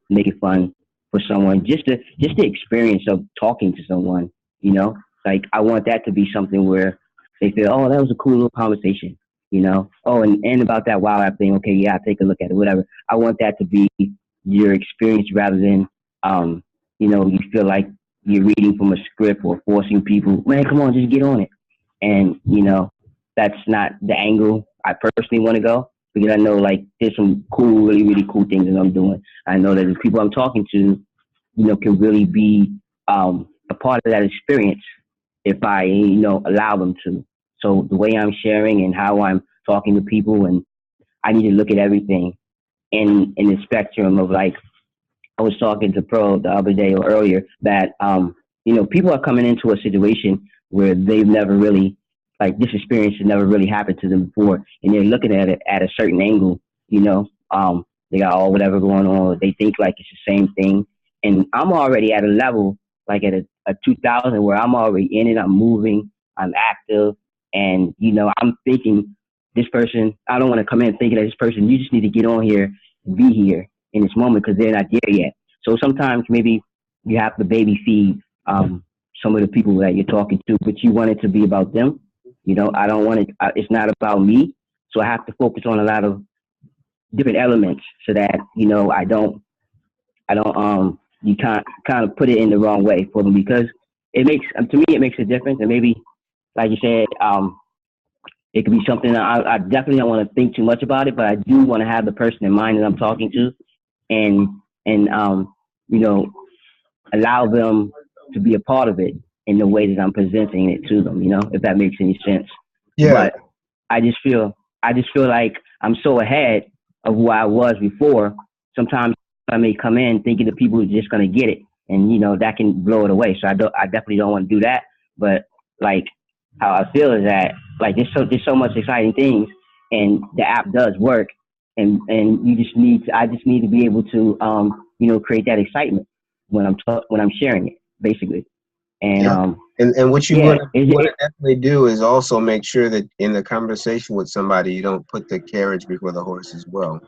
make it fun for someone. Just the experience of talking to someone, like I want that to be something where they feel, oh, that was a cool little conversation, Oh, and about that wow app thing, okay, yeah, I'll take a look at it, whatever. I want that to be your experience rather than, you feel like you're reading from a script or forcing people, man, come on, just get on it. And, that's not the angle I personally want to go, because I know like there's some cool, really, really cool things that I'm doing. I know that the people I'm talking to, can really be a part of that experience if I, allow them to. So the way I'm sharing and how I'm talking to people, and I need to look at everything in the spectrum of, like, I was talking to Pro the other day or earlier that, people are coming into a situation where they've never really, like, this experience has never really happened to them before, and they're looking at it at a certain angle, they got all whatever going on. They think like it's the same thing. And I'm already at a level, like at a 2000, where I'm already in it. I'm moving, I'm active, and, I'm thinking this person, I don't want to come in thinking that this person, you just need to get on here and be here in this moment, because they're not there yet. So sometimes maybe you have to baby feed some of the people that you're talking to, but you want it to be about them. I don't want it. It's not about me. So I have to focus on a lot of different elements so that, you can't kind of put it in the wrong way for them, because it makes, to me, it makes a difference. And maybe, like you said, it could be something that I definitely don't want to think too much about it, but I do want to have the person in mind that I'm talking to, and allow them to be a part of it in the way that I'm presenting it to them, if that makes any sense.
Yeah.
But I just feel like I'm so ahead of who I was before. Sometimes I may come in thinking that people are just gonna get it, and that can blow it away. So I definitely don't want to do that. But like how I feel is that, like, there's so much exciting things, and the app does work, and I just need to be able to create that excitement when I'm sharing it, basically. And
Yeah. And what you
yeah,
want to definitely do is also make sure that in the conversation with somebody, you don't put the carriage before the horse as well.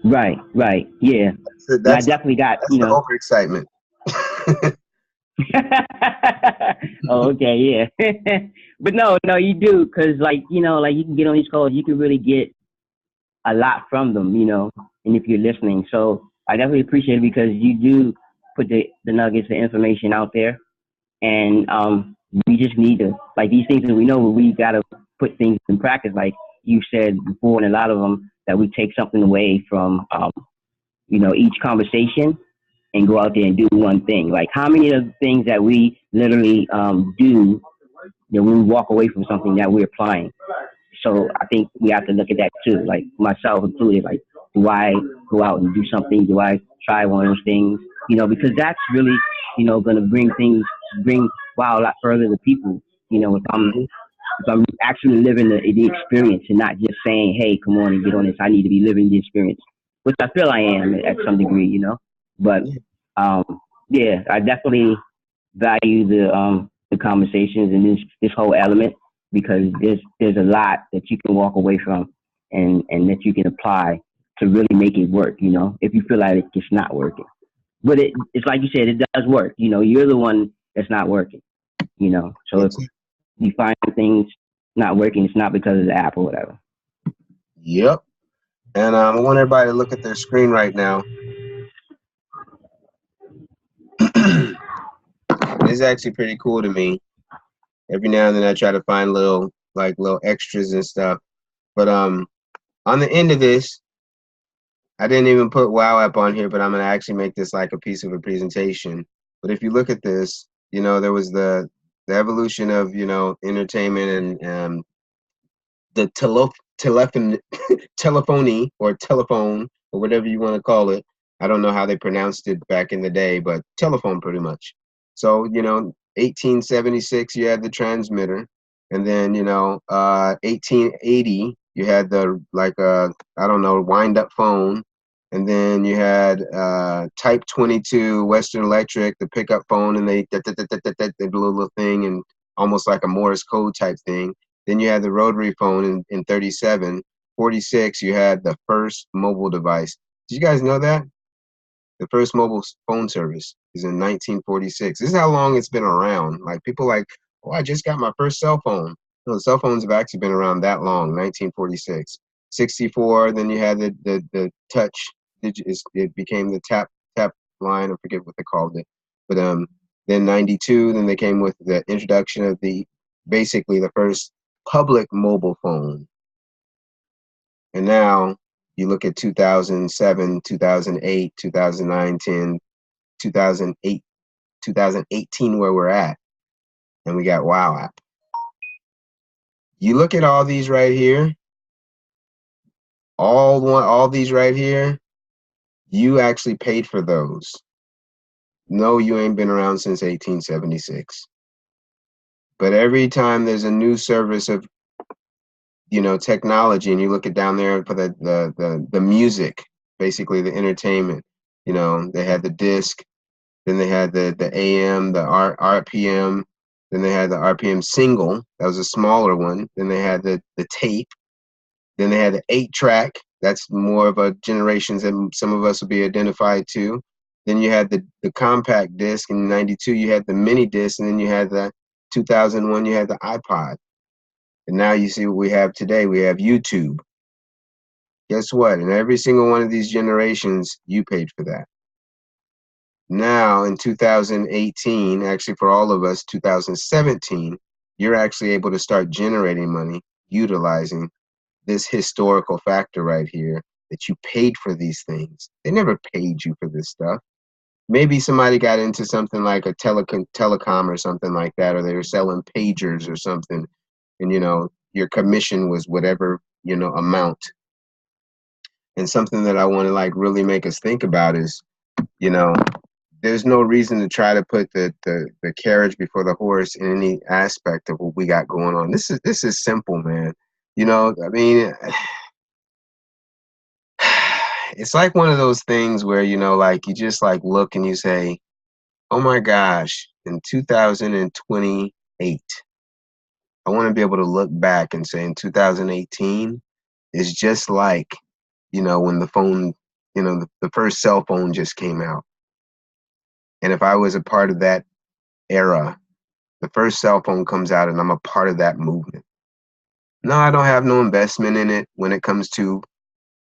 right, yeah. And I
That's
definitely got,
the overexcitement.
oh, okay, yeah. But no, you do, because, like, like, you can get on these calls, you can really get a lot from them, and if you're listening. So I definitely appreciate it, because you do put the nuggets, the information out there, and we just need to, like, these things that we know, we got to put things in practice, like you said before, and a lot of them, that we take something away from each conversation and go out there and do one thing. Like, how many of the things that we literally do, when we walk away from something that we're applying? So I think we have to look at that too, like myself included. Like, do I go out and do something? Do I try one of those things? Because that's really, going to bring wow a lot further to people. If I'm actually living the experience and not just saying, hey, come on and get on this. I need to be living the experience, which I feel I am at some degree, But yeah, I definitely value the conversations and this whole element, because there's a lot that you can walk away from and that you can apply to really make it work, if you feel like it's not working. but it's like you said, it does work. You know, you're the one that's not working. You know, so if you find things not working, it's not because of the app or whatever.
Yep. And I want everybody to look at their screen right now. It's actually pretty cool to me. Every now and then I try to find little extras and stuff. But on the end of this, I didn't even put WoW app on here, but I'm gonna actually make this like a piece of a presentation. But if you look at this, you know, there was the evolution of, you know, entertainment and the telephony or telephone or whatever you want to call it. I don't know how they pronounced it back in the day, but telephone pretty much. So, you know, 1876, you had the transmitter. And then, you know, 1880, you had the, I don't know, wind up phone. And then you had Type 22, Western Electric, the pickup phone, and they the little thing, and almost like a Morse code type thing. Then you had the rotary phone in 37. 46, you had the first mobile device. Did you guys know that? The first mobile phone service is in 1946. This is how long it's been around. Like, people like, oh, I just got my first cell phone. No, the cell phones have actually been around that long, 1946. 64, then you had the touch. It became the tap line. I forget what they called it. But then 92, then they came with the introduction of basically the first public mobile phone. And now you look at 2007, 2008, 2009, 10, 2008, 2018, where we're at, and we got WoW app. You look at all these right here, all these right here, you actually paid for those. No, you ain't been around since 1876. But every time there's a new service of, you know, technology, and you look it down there for the music, basically the entertainment, you know, they had the disc, then they had the AM, the RPM, then they had the RPM single, that was a smaller one, then they had the tape, then they had the 8-track, that's more of a generations that some of us will be identified to. Then you had the compact disc. In 92, you had the mini disc, and then you had the 2001, you had the iPod. And now you see what we have today. We have YouTube. Guess what? In every single one of these generations, you paid for that. Now in 2018, actually for all of us, 2017, you're actually able to start generating money utilizing this historical factor right here, that you paid for these things. They never paid you for this stuff. Maybe somebody got into something like a telecom or something like that, or they were selling pagers or something, and, you know, your commission was whatever, you know, amount. And something that I want to like really make us think about is, you know, there's no reason to try to put the carriage before the horse in any aspect of what we got going on. This is simple, man. You know, I mean, it's like one of those things where, you know, like you just like look and you say, oh my gosh, in 2028, I want to be able to look back and say in 2018 is just like, you know, when the phone, you know, the first cell phone just came out. And if I was a part of that era, the first cell phone comes out and I'm a part of that movement. No, I don't have no investment in it when it comes to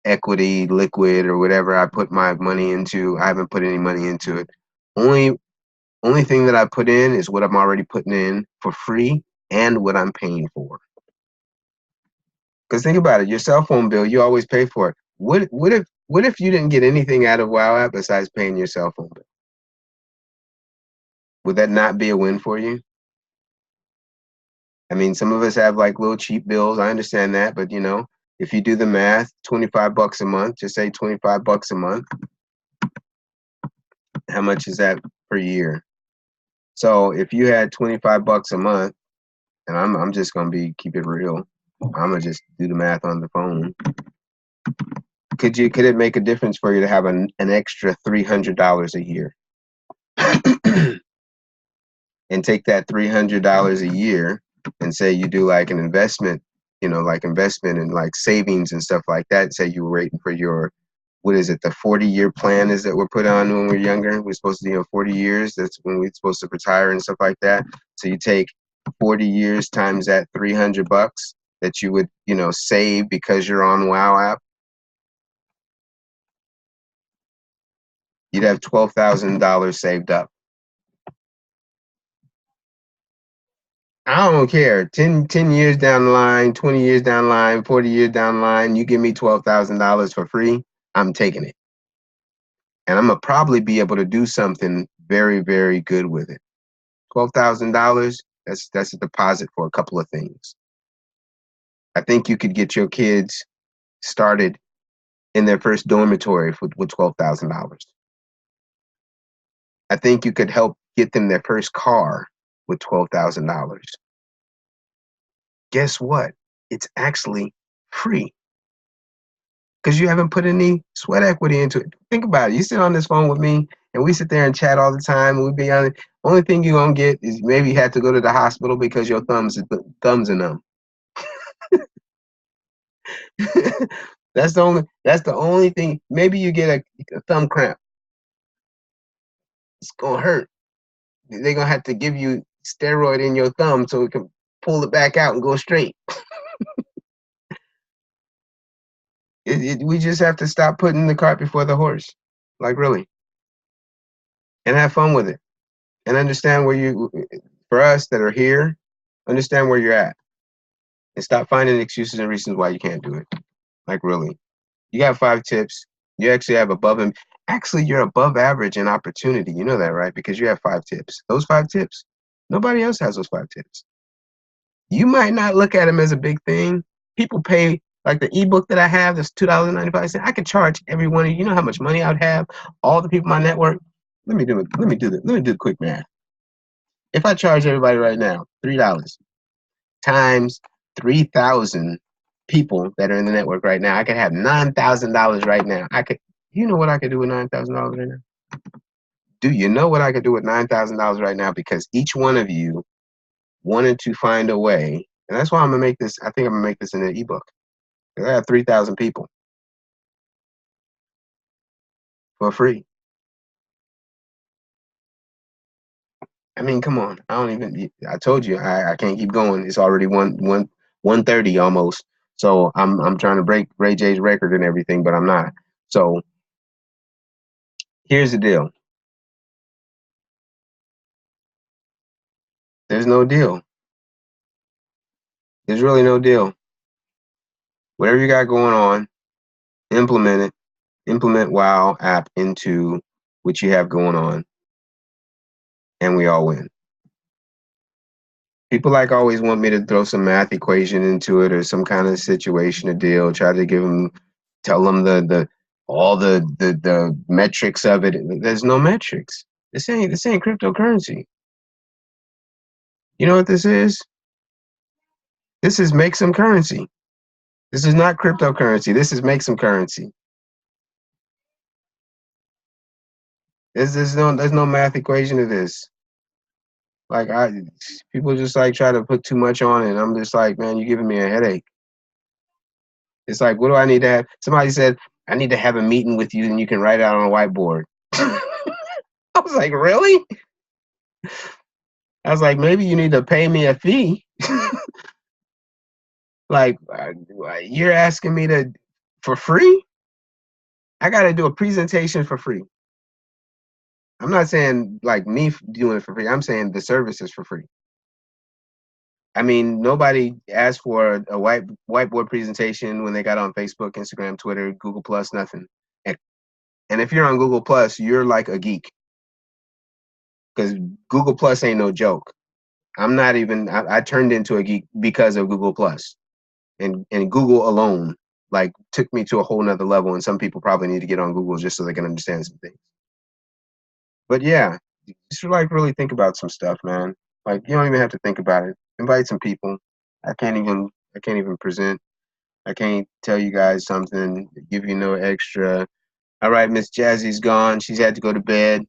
equity, liquid, or whatever I put my money into. I haven't put any money into it. Only thing that I put in is what I'm already putting in for free and what I'm paying for. Because think about it, your cell phone bill, you always pay for it. What if you didn't get anything out of WoW app besides paying your cell phone bill? Would that not be a win for you? I mean, some of us have like little cheap bills. I understand that, but you know, if you do the math, 25 bucks a month, just say 25 bucks a month. How much is that per year? So if you had 25 bucks a month, and I'm just gonna keep it real. I'm gonna just do the math on the phone. Could it make a difference for you to have an extra $300 a year? And take that $300 a year and say you do like an investment, you know, like investment and like savings and stuff like that. Say you were waiting for your what is it, the 40-year plan is that we're put on when we're younger. We're supposed to, 40 years. That's when we're supposed to retire and stuff like that. So you take 40 years times that $300 that you would, save because you're on WoW app. You'd have $12,000 saved up. I don't care. 10 years down the line, 20 years down the line, 40 years down the line, you give me $12,000 for free, I'm taking it. And I'm going to probably be able to do something very, very good with it. $12,000, that's a deposit for a couple of things. I think you could get your kids started in their first dormitory with $12,000. I think you could help get them their first car with $12,000. Guess what? It's actually free because you haven't put any sweat equity into it. Think about it. You sit on this phone with me and we sit there and chat all the time. And we be on it. Only thing you're going to get is maybe you had to go to the hospital because your thumbs are numb. That's the only thing. Maybe you get a thumb cramp. It's going to hurt. They're going to have to give you steroid in your thumb so it can pull it back out and go straight. We just have to stop putting the cart before the horse. Like, really. And have fun with it. And understand for us that are here, understand where you're at. And stop finding excuses and reasons why you can't do it. Like, really. You got 5 tips. You actually have actually, you're above average in opportunity. You know that, right? Because you have 5 tips. Those 5 tips, nobody else has those 5 tips. You might not look at them as a big thing. People pay, like the ebook that I have, that's $2.95. I could charge every one of you. You know how much money I would have? All the people in my network. Let me do the quick math. If I charge everybody right now $3 times 3,000 people that are in the network right now, I could have $9,000 right now. You know what I could do with $9,000 right now? Do you know what I could do with $9,000 right now? Because each one of you wanted to find a way, and that's why I'm gonna make this. I think I'm gonna make this in an ebook. I have 3,000 people for free. I mean, come on. I told you I can't keep going. It's already 1:30 almost. So I'm trying to break Ray J's record and everything, but I'm not. So here's the deal. There's no deal. There's really no deal. Whatever you got going on, implement it. Implement WoW app into what you have going on, and we all win. People always want me to throw some math equation into it or some kind of situation or deal. Try to tell them all the metrics of it. There's no metrics. This ain't cryptocurrency. You know what this is? This is make some currency. This is not cryptocurrency. This is make some currency. There's no math equation to this. People just try to put too much on it. And I'm just like, man, you're giving me a headache. It's like, what do I need to have? Somebody said, I need to have a meeting with you and you can write it out on a whiteboard. I was like, really? I was like, maybe you need to pay me a fee. You're asking me for free? I got to do a presentation for free. I'm not saying me doing it for free. I'm saying the service is for free. I mean, nobody asked for a whiteboard presentation when they got on Facebook, Instagram, Twitter, Google Plus, nothing. And if you're on Google Plus, you're like a geek. Because Google Plus ain't no joke. I turned into a geek because of Google Plus. And Google alone, took me to a whole nother level. And some people probably need to get on Google just so they can understand some things. But yeah, just really think about some stuff, man. You don't even have to think about it. Invite some people. I can't even present. I can't tell you guys something, give you no extra. All right, Miss Jazzy's gone. She's had to go to bed,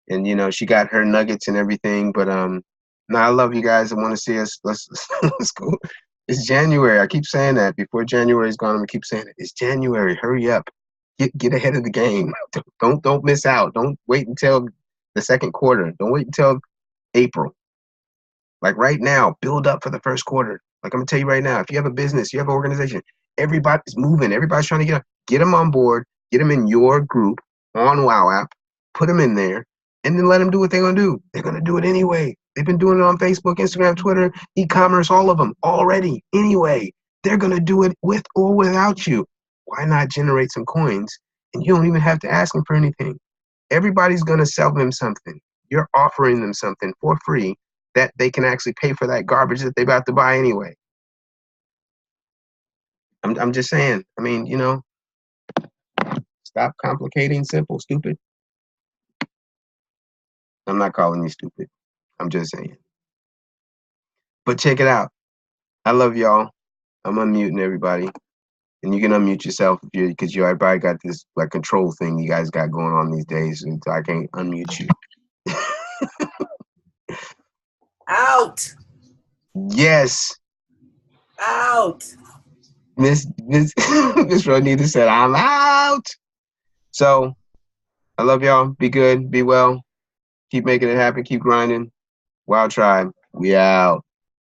and she got her nuggets and everything. But no, I love you guys. I want to see us. Let's go. It's January. I keep saying that. Before January's gone, I'm gonna keep saying it. It's January. Hurry up. Get ahead of the game. Don't miss out. Don't wait until the second quarter. Don't wait until April. Like right now, build up for the first quarter. Like I'm gonna tell you right now, if you have a business, you have an organization, everybody's moving, everybody's trying to get them on board, get them in your group on WoW app, put them in there, and then let them do what they're gonna do. They're gonna do it anyway. They've been doing it on Facebook, Instagram, Twitter, e-commerce, all of them already. Anyway, they're gonna do it with or without you. Why not generate some coins? And you don't even have to ask them for anything. Everybody's gonna sell them something. You're offering them something for free that they can actually pay for that garbage that they're about to buy anyway. I'm just saying. I mean, you know, stop complicating simple, stupid. I'm not calling you stupid. I'm just saying. But check it out. I love y'all. I'm unmuting everybody. And you can unmute yourself if you, because everybody got this like control thing you guys got going on these days, and so I can't unmute you.
Out.
Yes.
Out.
Miss Ronita said, I'm out. So I love y'all. Be good. Be well. Keep making it happen. Keep grinding. WoWTribe. We out.